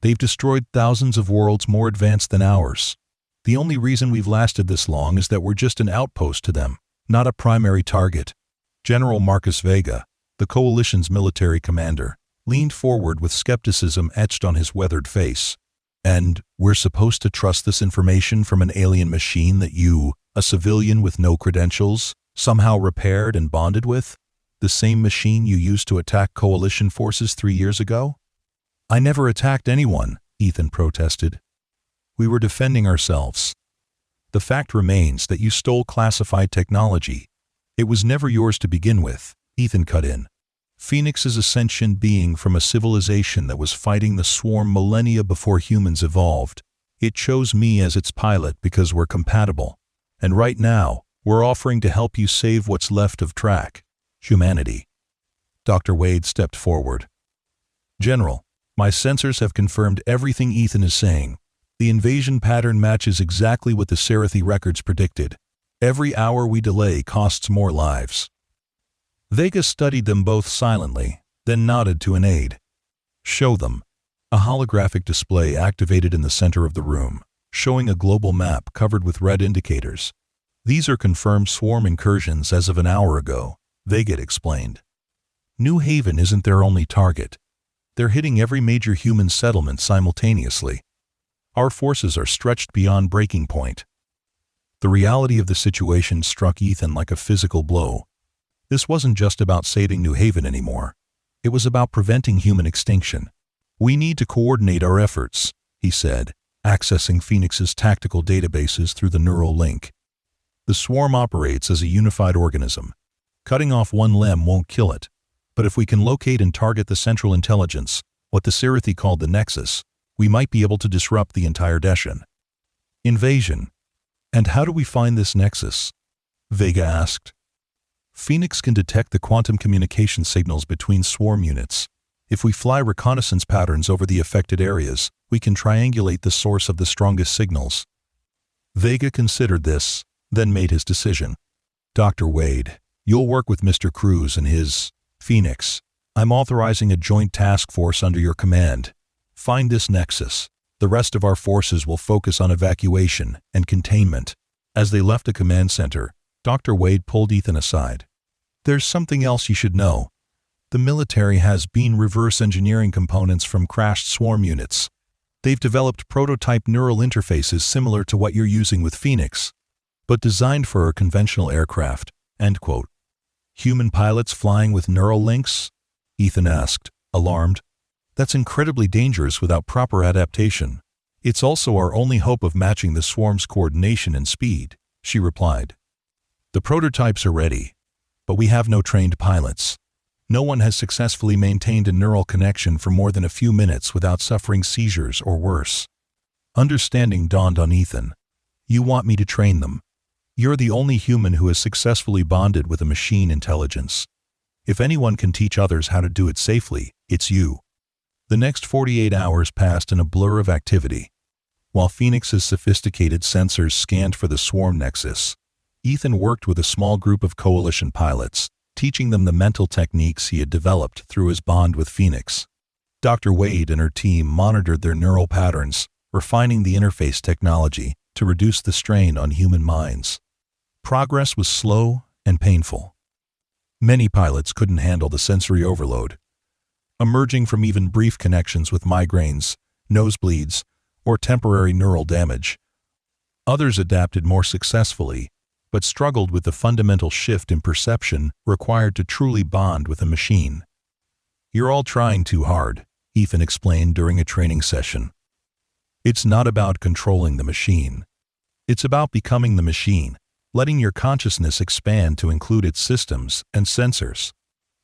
"They've destroyed thousands of worlds more advanced than ours. The only reason we've lasted this long is that we're just an outpost to them, not a primary target." General Marcus Vega, the coalition's military commander, leaned forward with skepticism etched on his weathered face. "And we're supposed to trust this information from an alien machine that you, a civilian with no credentials, somehow repaired and bonded with? The same machine you used to attack coalition forces 3 years ago?" "I never attacked anyone," Ethan protested. "We were defending ourselves. The fact remains that you stole classified technology. It was never yours to begin with," Ethan cut in. "Phoenix is a sentient being from a civilization that was fighting the swarm millennia before humans evolved. It chose me as its pilot because we're compatible. And right now, we're offering to help you save what's left of track, humanity." Dr. Wade stepped forward. "General, my sensors have confirmed everything Ethan is saying. The invasion pattern matches exactly what the Serathi records predicted. Every hour we delay costs more lives." Vega studied them both silently, then nodded to an aide. "Show them." A holographic display activated in the center of the room, showing a global map covered with red indicators. "These are confirmed swarm incursions as of an hour ago," Vega explained. "New Haven isn't their only target. They're hitting every major human settlement simultaneously. Our forces are stretched beyond breaking point. The reality of the situation struck Ethan like a physical blow. This wasn't just about saving New Haven anymore. It was about preventing human extinction. We need to coordinate our efforts, he said, accessing Phoenix's tactical databases through the neural link. The swarm operates as a unified organism. Cutting off one limb won't kill it. But if we can locate and target the central intelligence, what the Serathi called the Nexus, we might be able to disrupt the entire invasion. And how do we find this Nexus? Vega asked. Phoenix can detect the quantum communication signals between swarm units. If we fly reconnaissance patterns over the affected areas, we can triangulate the source of the strongest signals. Vega considered this, then made his decision. Dr. Wade, you'll work with Mr. Cruz and his Phoenix. I'm authorizing a joint task force under your command. Find this Nexus. The rest of our forces will focus on evacuation and containment. As they left the command center, Dr. Wade pulled Ethan aside. There's something else you should know. The military has been reverse engineering components from crashed swarm units. They've developed prototype neural interfaces similar to what you're using with Phoenix, but designed for a conventional aircraft. End quote. Human pilots flying with neural links? Ethan asked, alarmed. That's incredibly dangerous without proper adaptation. It's also our only hope of matching the swarm's coordination and speed, she replied. The prototypes are ready, but we have no trained pilots. No one has successfully maintained a neural connection for more than a few minutes without suffering seizures or worse. Understanding dawned on Ethan. You want me to train them? You're the only human who has successfully bonded with a machine intelligence. If anyone can teach others how to do it safely, it's you. The next 48 hours passed in a blur of activity. While Phoenix's sophisticated sensors scanned for the swarm nexus, Ethan worked with a small group of coalition pilots, teaching them the mental techniques he had developed through his bond with Phoenix. Dr. Wade and her team monitored their neural patterns, refining the interface technology to reduce the strain on human minds. Progress was slow and painful. Many pilots couldn't handle the sensory overload, emerging from even brief connections with migraines, nosebleeds, or temporary neural damage. Others adapted more successfully, but struggled with the fundamental shift in perception required to truly bond with a machine. You're all trying too hard, Ethan explained during a training session. It's not about controlling the machine. It's about becoming the machine, letting your consciousness expand to include its systems and sensors.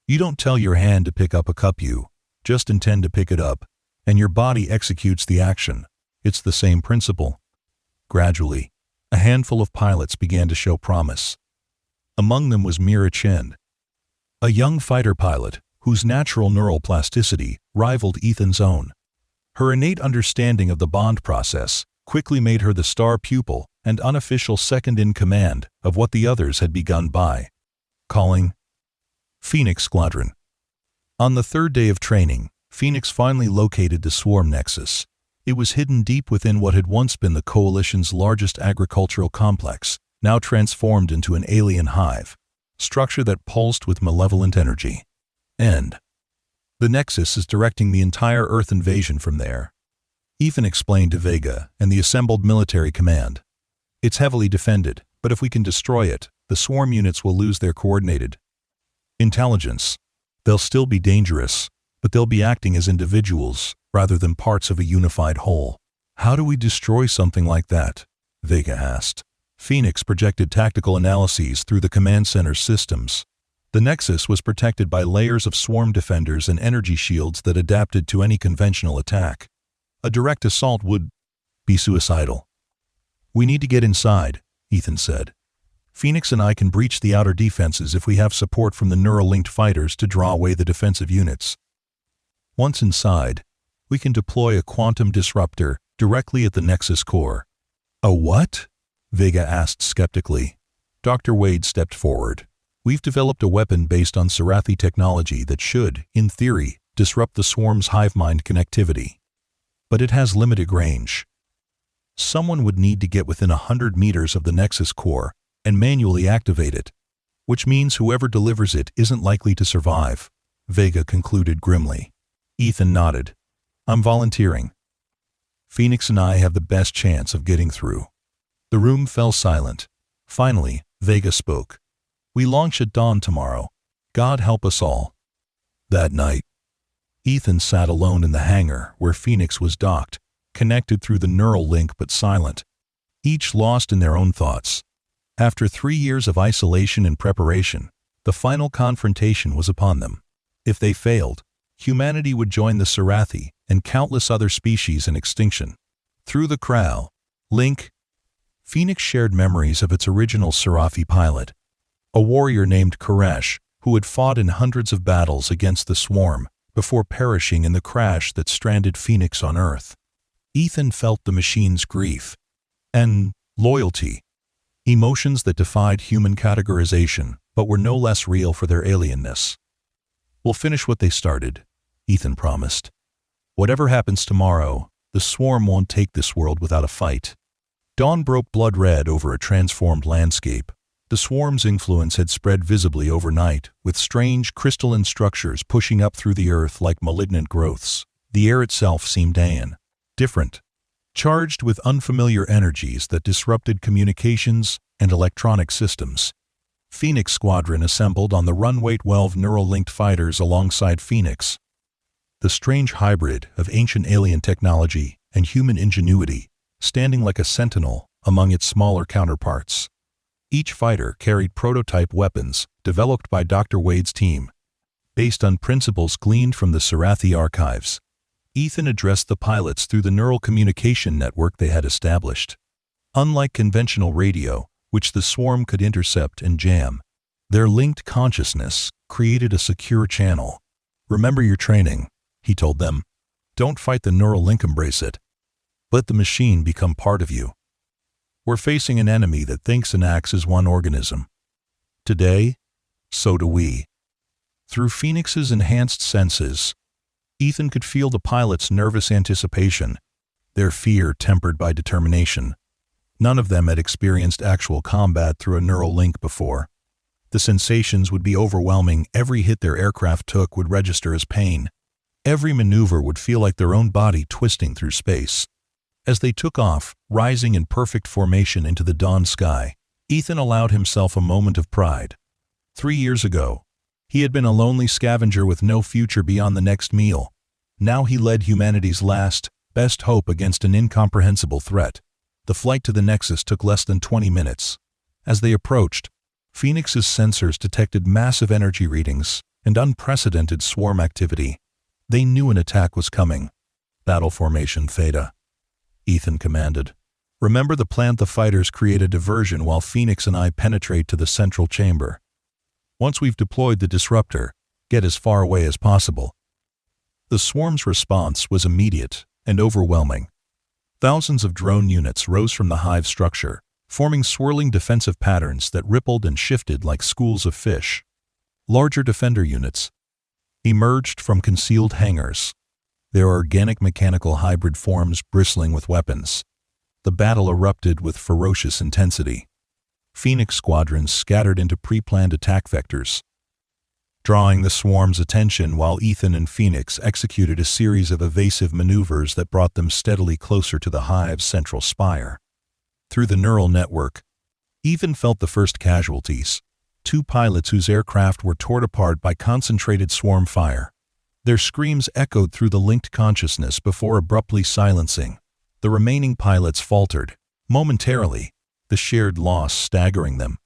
You don't tell your hand to pick up a cup, you just intend to pick it up, and your body executes the action. It's the same principle. Gradually, a handful of pilots began to show promise. Among them was Mira Chen, a young fighter pilot whose natural neural plasticity rivaled Ethan's own. Her innate understanding of the bond process quickly made her the star pupil and unofficial second-in-command of what the others had begun by calling Phoenix Squadron. On the third day of training, Phoenix finally located the swarm nexus. It was hidden deep within what had once been the Coalition's largest agricultural complex, now transformed into an alien hive, structure that pulsed with malevolent energy. And the Nexus is directing the entire Earth invasion from there. Ethan explained to Vega and the assembled military command. It's heavily defended, but if we can destroy it, the swarm units will lose their coordinated intelligence. They'll still be dangerous, but they'll be acting as individuals rather than parts of a unified whole. How do we destroy something like that? Vega asked. Phoenix projected tactical analyses through the command center's systems. The Nexus was protected by layers of swarm defenders and energy shields that adapted to any conventional attack. A direct assault would be suicidal. We need to get inside, Ethan said. Phoenix and I can breach the outer defenses if we have support from the neural-linked fighters to draw away the defensive units. Once inside, we can deploy a quantum disruptor directly at the Nexus core. A what? Vega asked skeptically. Dr. Wade stepped forward. We've developed a weapon based on Serathi technology that should, in theory, disrupt the swarm's hive-mind connectivity. But it has limited range. Someone would need to get within 100 meters of the Nexus core and manually activate it, which means whoever delivers it isn't likely to survive, Vega concluded grimly. Ethan nodded. I'm volunteering. Phoenix and I have the best chance of getting through. The room fell silent. Finally, Vega spoke. We launch at dawn tomorrow. God help us all. That night, Ethan sat alone in the hangar where Phoenix was docked, connected through the neural link but silent, each lost in their own thoughts. After 3 years of isolation and preparation, the final confrontation was upon them. If they failed, humanity would join the Serathi and countless other species in extinction. Through the link, Phoenix shared memories of its original Serathi pilot, a warrior named Koresh, who had fought in hundreds of battles against the swarm before perishing in the crash that stranded Phoenix on Earth. Ethan felt the machine's grief and loyalty, emotions that defied human categorization but were no less real for their alienness. We'll finish what they started, Ethan promised. Whatever happens tomorrow, the swarm won't take this world without a fight. Dawn broke blood red over a transformed landscape. The swarm's influence had spread visibly overnight, with strange crystalline structures pushing up through the earth like malignant growths. The air itself seemed different, charged with unfamiliar energies that disrupted communications and electronic systems. Phoenix Squadron assembled on the runway 12 neural-linked fighters alongside Phoenix, the strange hybrid of ancient alien technology and human ingenuity, standing like a sentinel among its smaller counterparts. Each fighter carried prototype weapons developed by Dr. Wade's team, based on principles gleaned from the Serathi archives. Ethan addressed the pilots through the neural communication network they had established. Unlike conventional radio, which the swarm could intercept and jam, their linked consciousness created a secure channel. Remember your training, he told them. Don't fight the neural link, embrace it. Let the machine become part of you. We're facing an enemy that thinks and acts as one organism. Today, so do we. Through Phoenix's enhanced senses, Ethan could feel the pilots' nervous anticipation, their fear tempered by determination. None of them had experienced actual combat through a neural link before. The sensations would be overwhelming. Every hit their aircraft took would register as pain. Every maneuver would feel like their own body twisting through space. As they took off, rising in perfect formation into the dawn sky, Ethan allowed himself a moment of pride. 3 years ago, he had been a lonely scavenger with no future beyond the next meal. Now he led humanity's last, best hope against an incomprehensible threat. The flight to the Nexus took less than 20 minutes. As they approached, Phoenix's sensors detected massive energy readings and unprecedented swarm activity. They knew an attack was coming. Battle formation Theta, Ethan commanded. Remember the plan. The fighters create a diversion while Phoenix and I penetrate to the central chamber. Once we've deployed the disruptor, get as far away as possible. The swarm's response was immediate and overwhelming. Thousands of drone units rose from the hive structure, forming swirling defensive patterns that rippled and shifted like schools of fish. Larger defender units emerged from concealed hangars, their organic mechanical hybrid forms bristling with weapons. The battle erupted with ferocious intensity. Phoenix squadrons scattered into pre-planned attack vectors, drawing the swarm's attention while Ethan and Phoenix executed a series of evasive maneuvers that brought them steadily closer to the hive's central spire. Through the neural network, Ethan felt the first casualties, 2 pilots whose aircraft were torn apart by concentrated swarm fire. Their screams echoed through the linked consciousness before abruptly silencing. The remaining pilots faltered, momentarily, the shared loss staggering them.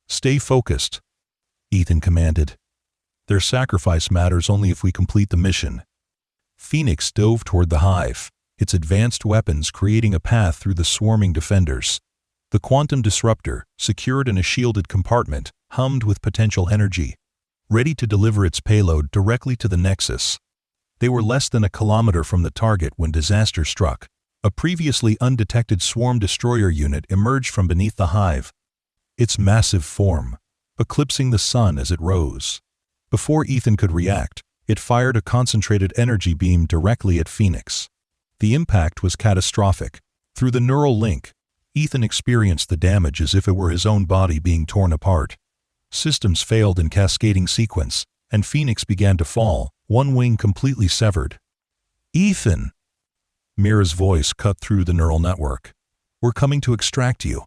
Stay focused, Ethan commanded. Their sacrifice matters only if we complete the mission. Phoenix dove toward the hive, its advanced weapons creating a path through the swarming defenders. The quantum disruptor, secured in a shielded compartment, hummed with potential energy, ready to deliver its payload directly to the Nexus. They were less than a kilometer from the target when disaster struck. A previously undetected swarm destroyer unit emerged from beneath the hive, its massive form eclipsing the sun as it rose. Before Ethan could react, it fired a concentrated energy beam directly at Phoenix. The impact was catastrophic. Through the neural link, Ethan experienced the damage as if it were his own body being torn apart. Systems failed in cascading sequence, and Phoenix began to fall, one wing completely severed. "Ethan!" Mira's voice cut through the neural network. "We're coming to extract you."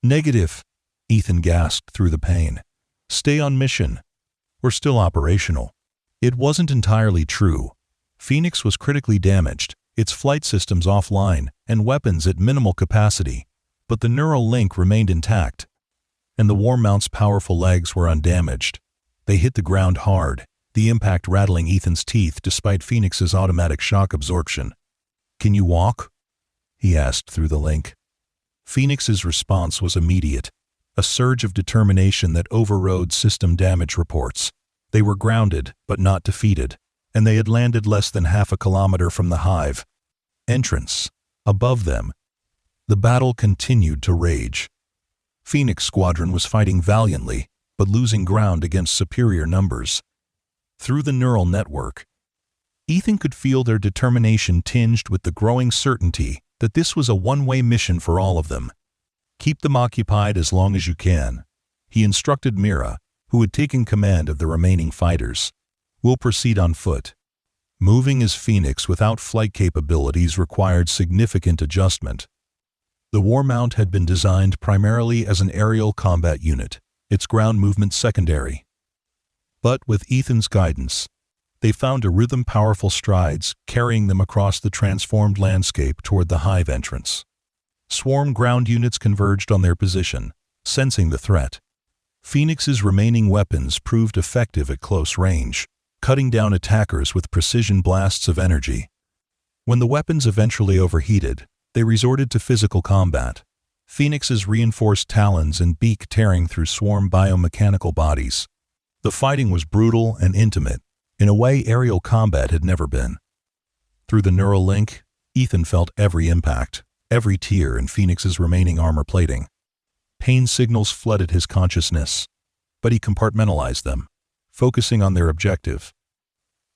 "Negative," Ethan gasped through the pain. "Stay on mission. We're still operational." It wasn't entirely true. Phoenix was critically damaged, its flight systems offline, and weapons at minimal capacity, but the neural link remained intact, and the war mount's powerful legs were undamaged. They hit the ground hard, the impact rattling Ethan's teeth despite Phoenix's automatic shock absorption. "Can you walk?" he asked through the link. Phoenix's response was immediate, a surge of determination that overrode system damage reports. They were grounded, but not defeated, and they had landed less than half a kilometer from the hive entrance. Above them, the battle continued to rage. Phoenix Squadron was fighting valiantly, but losing ground against superior numbers. Through the neural network, Ethan could feel their determination tinged with the growing certainty that this was a one-way mission for all of them. "Keep them occupied as long as you can," he instructed Mira, who had taken command of the remaining fighters. "We'll proceed on foot." Moving as Phoenix without flight capabilities required significant adjustment. The war mount had been designed primarily as an aerial combat unit, its ground movement secondary. But with Ethan's guidance, they found a rhythm powerful strides, carrying them across the transformed landscape toward the hive entrance. Swarm ground units converged on their position, sensing the threat. Phoenix's remaining weapons proved effective at close range, cutting down attackers with precision blasts of energy. When the weapons eventually overheated, they resorted to physical combat, Phoenix's reinforced talons and beak tearing through swarm biomechanical bodies. The fighting was brutal and intimate, in a way aerial combat had never been. Through the neural link, Ethan felt every impact, every tear in Phoenix's remaining armor plating. Pain signals flooded his consciousness, but he compartmentalized them, focusing on their objective.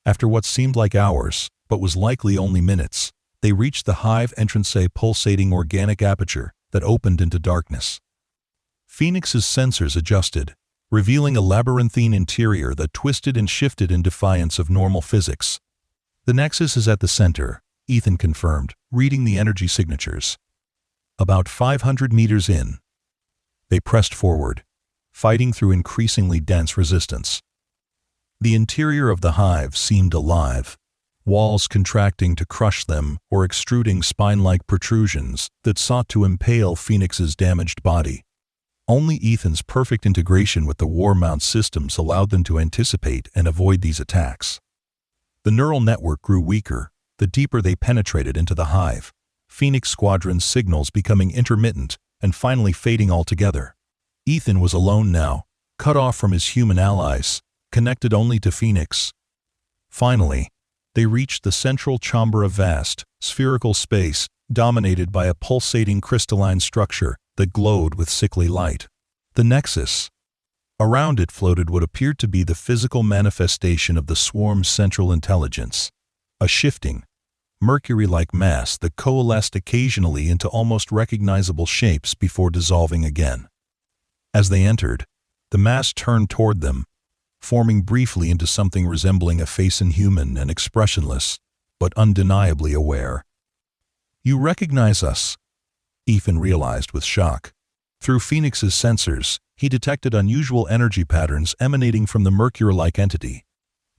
After what seemed like hours, but was likely only minutes, they reached the hive entrance, a pulsating organic aperture that opened into darkness. Phoenix's sensors adjusted, revealing a labyrinthine interior that twisted and shifted in defiance of normal physics. "The nexus is at the center," Ethan confirmed, reading the energy signatures. About 500 meters in, they pressed forward, fighting through increasingly dense resistance. The interior of the hive seemed alive, walls contracting to crush them or extruding spine-like protrusions that sought to impale Phoenix's damaged body. Only Ethan's perfect integration with the war mount systems allowed them to anticipate and avoid these attacks. The neural network grew weaker, the deeper they penetrated into the hive, Phoenix Squadron's signals becoming intermittent and finally fading altogether. Ethan was alone now, cut off from his human allies, connected only to Phoenix. Finally, they reached the central chamber, of vast, spherical space dominated by a pulsating crystalline structure that glowed with sickly light. The nexus. Around it floated what appeared to be the physical manifestation of the swarm's central intelligence, a shifting, mercury-like mass that coalesced occasionally into almost recognizable shapes before dissolving again. As they entered, the mass turned toward them, forming briefly into something resembling a face, inhuman and expressionless, but undeniably aware. "You recognize us," Ethan realized with shock. Through Phoenix's sensors, he detected unusual energy patterns emanating from the mercury-like entity.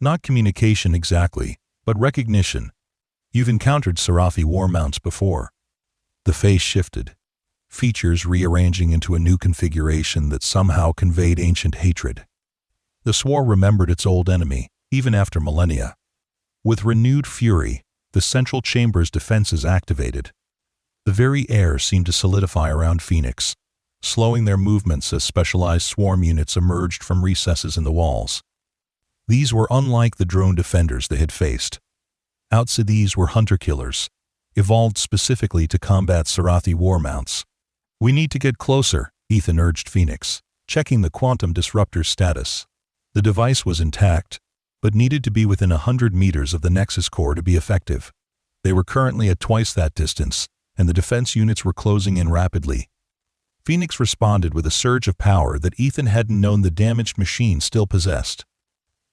Not communication exactly, but recognition. "You've encountered Serathi war mounts before." The face shifted, features rearranging into a new configuration that somehow conveyed ancient hatred. The SWAR remembered its old enemy, even after millennia. With renewed fury, the central chamber's defenses activated. The very air seemed to solidify around Phoenix, slowing their movements as specialized swarm units emerged from recesses in the walls. These were unlike the drone defenders they had faced. Outside these were hunter-killers, evolved specifically to combat Serathi war mounts. "We need to get closer," Ethan urged Phoenix, checking the quantum disruptor's status. The device was intact, but needed to be within 100 meters of the Nexus core to be effective. They were currently at twice that distance, and the defense units were closing in rapidly. Phoenix responded with a surge of power that Ethan hadn't known the damaged machine still possessed.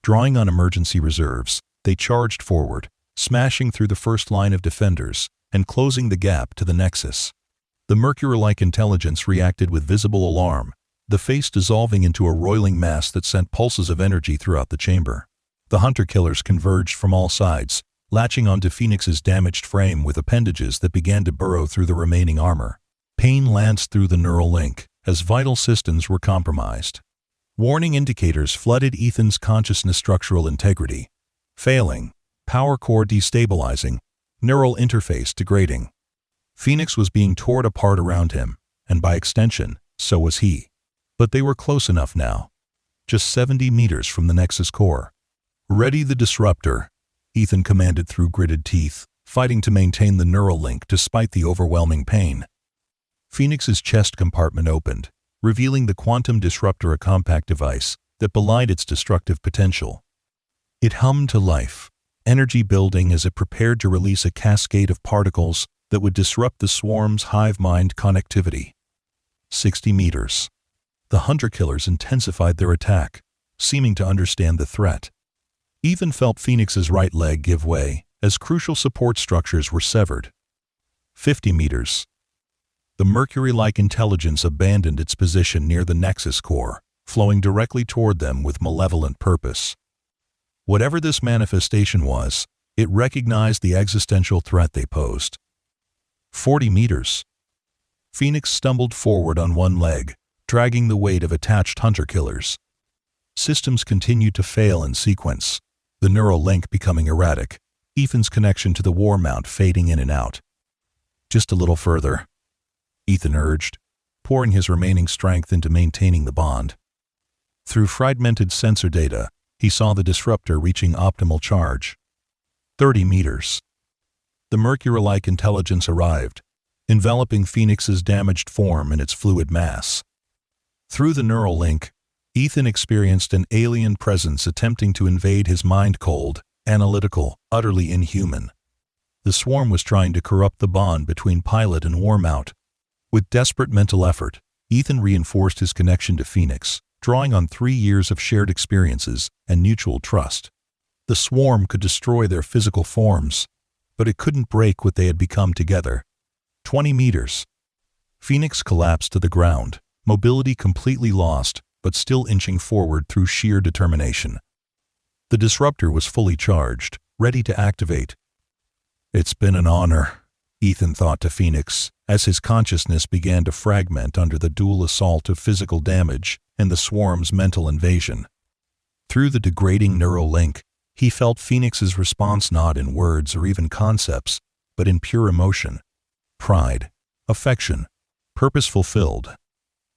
Drawing on emergency reserves, They charged forward, smashing through the first line of defenders and closing the gap to the Nexus. The Mercury-like intelligence reacted with visible alarm, the face dissolving into a roiling mass that sent pulses of energy throughout the chamber. The hunter-killers converged from all sides, latching onto Phoenix's damaged frame with appendages that began to burrow through the remaining armor. Pain lanced through the neural link as vital systems were compromised. Warning indicators flooded Ethan's consciousness: structural integrity failing, power core destabilizing, neural interface degrading. Phoenix was being torn apart around him, and by extension, so was he. But they were close enough now. Just 70 meters from the Nexus core. "Ready the disruptor," Ethan commanded through gritted teeth, fighting to maintain the neural link despite the overwhelming pain. Phoenix's chest compartment opened, revealing the quantum disruptor, a compact device that belied its destructive potential. It hummed to life, energy building as it prepared to release a cascade of particles that would disrupt the swarm's hive-mind connectivity. 60 meters. The hunter-killers intensified their attack, seeming to understand the threat. Ethan felt Phoenix's right leg give way as crucial support structures were severed. 50 meters. The Mercury-like intelligence abandoned its position near the Nexus core, flowing directly toward them with malevolent purpose. Whatever this manifestation was, it recognized the existential threat they posed. 40 meters. Phoenix stumbled forward on one leg, dragging the weight of attached hunter-killers. Systems continued to fail in sequence, the neural link becoming erratic, Ethan's connection to the war mount fading in and out. "Just a little further," Ethan urged, pouring his remaining strength into maintaining the bond. Through fragmented sensor data, he saw the disruptor reaching optimal charge. 30 meters. The Mercury-like intelligence arrived, enveloping Phoenix's damaged form in its fluid mass. Through the neural link, Ethan experienced an alien presence attempting to invade his mind, cold, analytical, utterly inhuman. The swarm was trying to corrupt the bond between pilot and war mount. With desperate mental effort, Ethan reinforced his connection to Phoenix, drawing on 3 years of shared experiences and mutual trust. The swarm could destroy their physical forms, but it couldn't break what they had become together. 20 meters. Phoenix collapsed to the ground, mobility completely lost, but still inching forward through sheer determination. The disruptor was fully charged, ready to activate. "It's been an honor," Ethan thought to Phoenix, as his consciousness began to fragment under the dual assault of physical damage and the swarm's mental invasion. Through the degrading neural link, he felt Phoenix's response not in words or even concepts, but in pure emotion. Pride, affection, purpose fulfilled.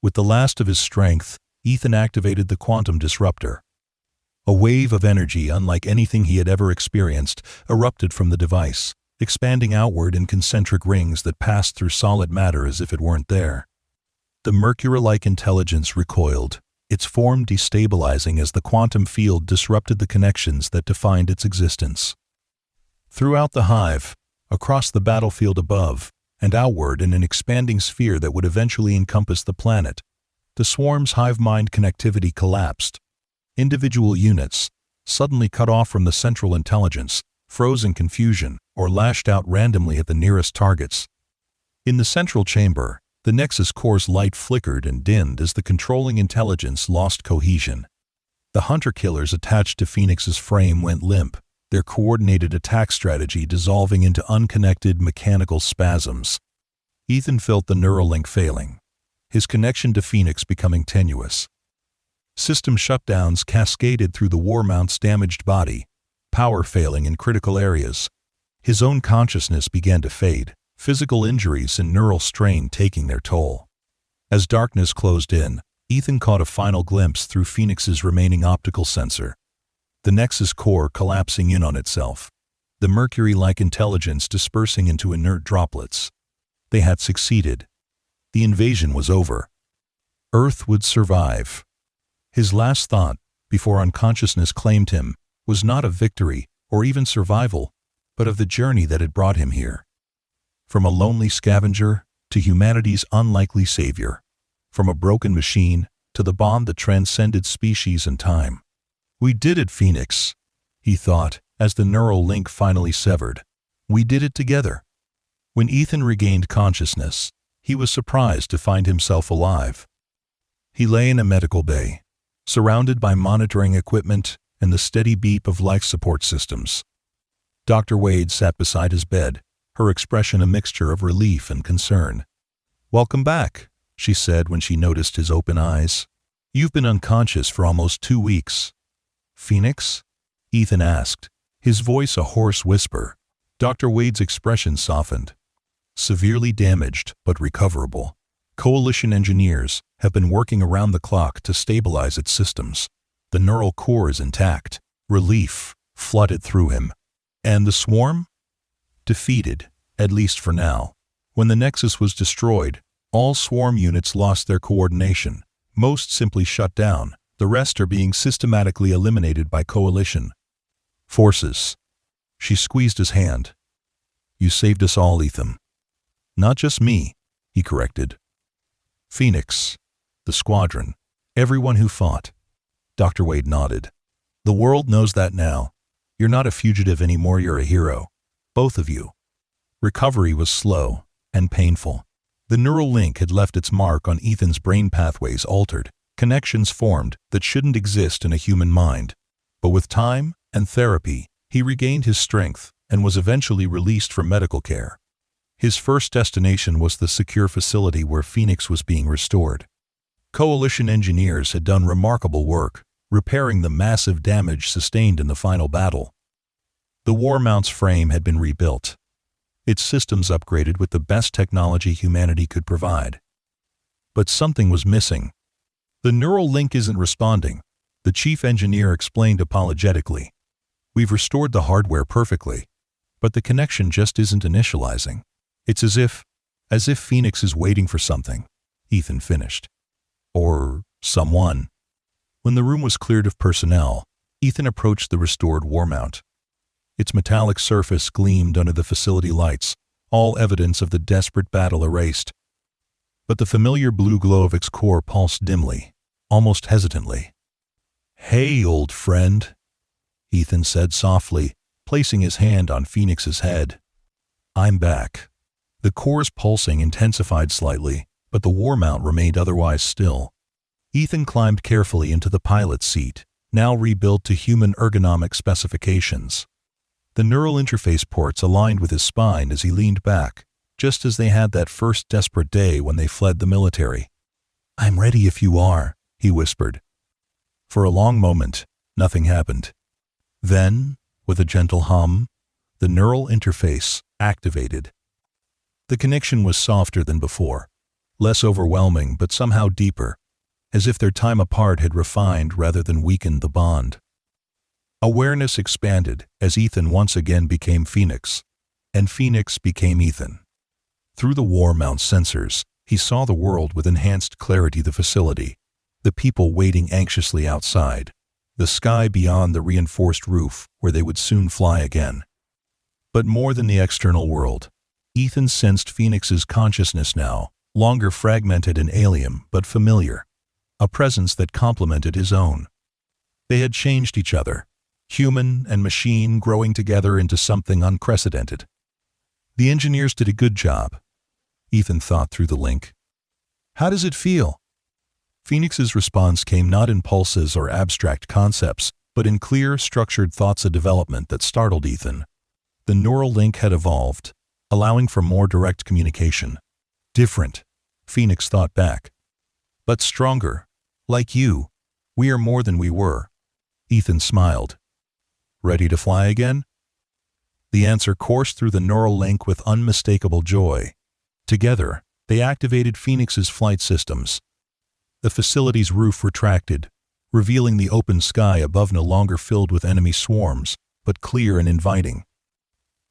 With the last of his strength, Ethan activated the quantum disruptor. A wave of energy unlike anything he had ever experienced erupted from the device, expanding outward in concentric rings that passed through solid matter as if it weren't there. The Mercury-like intelligence recoiled, its form destabilizing as the quantum field disrupted the connections that defined its existence. Throughout the hive, across the battlefield above, and outward in an expanding sphere that would eventually encompass the planet, the swarm's hive-mind connectivity collapsed. Individual units, suddenly cut off from the central intelligence, froze in confusion or lashed out randomly at the nearest targets. In the central chamber, the Nexus core's light flickered and dimmed as the controlling intelligence lost cohesion. The hunter-killers attached to Phoenix's frame went limp, their coordinated attack strategy dissolving into unconnected mechanical spasms. Ethan felt the neural link failing, his connection to Phoenix becoming tenuous. System shutdowns cascaded through the war mount's damaged body, power failing in critical areas. His own consciousness began to fade, physical injuries and neural strain taking their toll. As darkness closed in, Ethan caught a final glimpse through Phoenix's remaining optical sensor. The Nexus core collapsing in on itself, the Mercury-like intelligence dispersing into inert droplets. They had succeeded. The invasion was over. Earth would survive. His last thought, before unconsciousness claimed him, was not of victory or even survival, but of the journey that had brought him here. From a lonely scavenger to humanity's unlikely savior. From a broken machine to the bond that transcended species and time. "We did it, Phoenix," he thought, as the neural link finally severed. We did it together. When Ethan regained consciousness, he was surprised to find himself alive. He lay in a medical bay, surrounded by monitoring equipment and the steady beep of life support systems. Dr. Wade sat beside his bed, her expression a mixture of relief and concern. "Welcome back," she said when she noticed his open eyes. "You've been unconscious for almost 2 weeks." "Phoenix?" Ethan asked, his voice a hoarse whisper. Dr. Wade's expression softened. "Severely damaged, but recoverable. Coalition engineers have been working around the clock to stabilize its systems. The neural core is intact." Relief flooded through him. "And the swarm?" "Defeated, at least for now. When the Nexus was destroyed, all swarm units lost their coordination. Most simply shut down. The rest are being systematically eliminated by Coalition forces." She squeezed his hand. "You saved us all, Ethan." "Not just me," he corrected. "Phoenix, the squadron, everyone who fought." Dr. Wade nodded. "The world knows that now. You're not a fugitive anymore, you're a hero. Both of you." Recovery was slow and painful. The neural link had left its mark on Ethan's brain pathways altered, connections formed that shouldn't exist in a human mind. But with time and therapy, he regained his strength and was eventually released from medical care. His first destination was the secure facility where Phoenix was being restored. Coalition engineers had done remarkable work, repairing the massive damage sustained in the final battle. The War Mount's frame had been rebuilt, its systems upgraded with the best technology humanity could provide. But something was missing. "The neural link isn't responding," the chief engineer explained apologetically. "We've restored the hardware perfectly, but the connection just isn't initializing. It's as if Phoenix is waiting for something," Ethan finished. "Or someone." When the room was cleared of personnel, Ethan approached the restored War Mount. Its metallic surface gleamed under the facility lights, all evidence of the desperate battle erased. But the familiar blue glow of its core pulsed dimly, almost hesitantly. "Hey, old friend," Ethan said softly, placing his hand on Phoenix's head. "I'm back." The core's pulsing intensified slightly, but the War Mount remained otherwise still. Ethan climbed carefully into the pilot's seat, now rebuilt to human ergonomic specifications. The neural interface ports aligned with his spine as he leaned back, just as they had that first desperate day when they fled the military. "I'm ready if you are," he whispered. For a long moment, nothing happened. Then, with a gentle hum, the neural interface activated. The connection was softer than before, less overwhelming but somehow deeper, as if their time apart had refined rather than weakened the bond. Awareness expanded as Ethan once again became Phoenix, and Phoenix became Ethan. Through the War Mount sensors, he saw the world with enhanced clarity: the facility, the people waiting anxiously outside, the sky beyond the reinforced roof where they would soon fly again. But more than the external world, Ethan sensed Phoenix's consciousness now, longer fragmented and alien but familiar, a presence that complemented his own. They had changed each other, human and machine growing together into something unprecedented. The engineers did a good job, Ethan thought through the link. "How does it feel?" Phoenix's response came not in pulses or abstract concepts, but in clear, structured thoughts of development that startled Ethan. The neural link had evolved, allowing for more direct communication. "Different," Phoenix thought back. "But stronger. Like you. We are more than we were." Ethan smiled. "Ready to fly again?" The answer coursed through the neural link with unmistakable joy. Together, they activated Phoenix's flight systems. The facility's roof retracted, revealing the open sky above no longer filled with enemy swarms, but clear and inviting.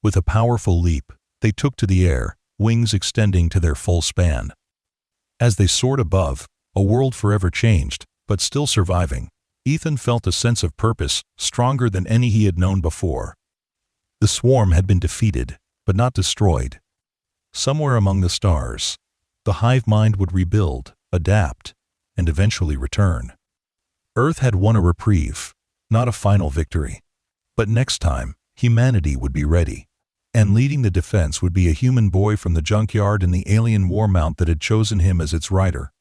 With a powerful leap, they took to the air, wings extending to their full span. As they soared above, a world forever changed, but still surviving, Ethan felt a sense of purpose stronger than any he had known before. The swarm had been defeated, but not destroyed. Somewhere among the stars, the hive-mind would rebuild, adapt, and eventually return. Earth had won a reprieve, not a final victory. But next time, humanity would be ready. And leading the defense would be a human boy from the junkyard and the alien war mount that had chosen him as its rider.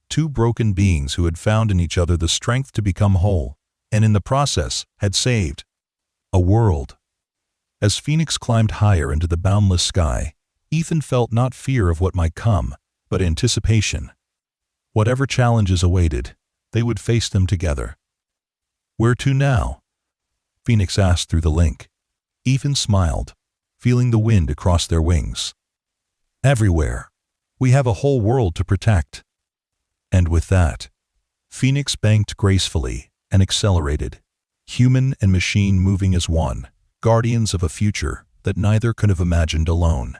Two broken beings who had found in each other the strength to become whole, and in the process had saved a world. As Phoenix climbed higher into the boundless sky, Ethan felt not fear of what might come, but anticipation. Whatever challenges awaited, they would face them together. "Where to now?" Phoenix asked through the link. Ethan smiled, feeling the wind across their wings. "Everywhere. We have a whole world to protect." And with that, Phoenix banked gracefully and accelerated, human and machine moving as one, guardians of a future that neither could have imagined alone.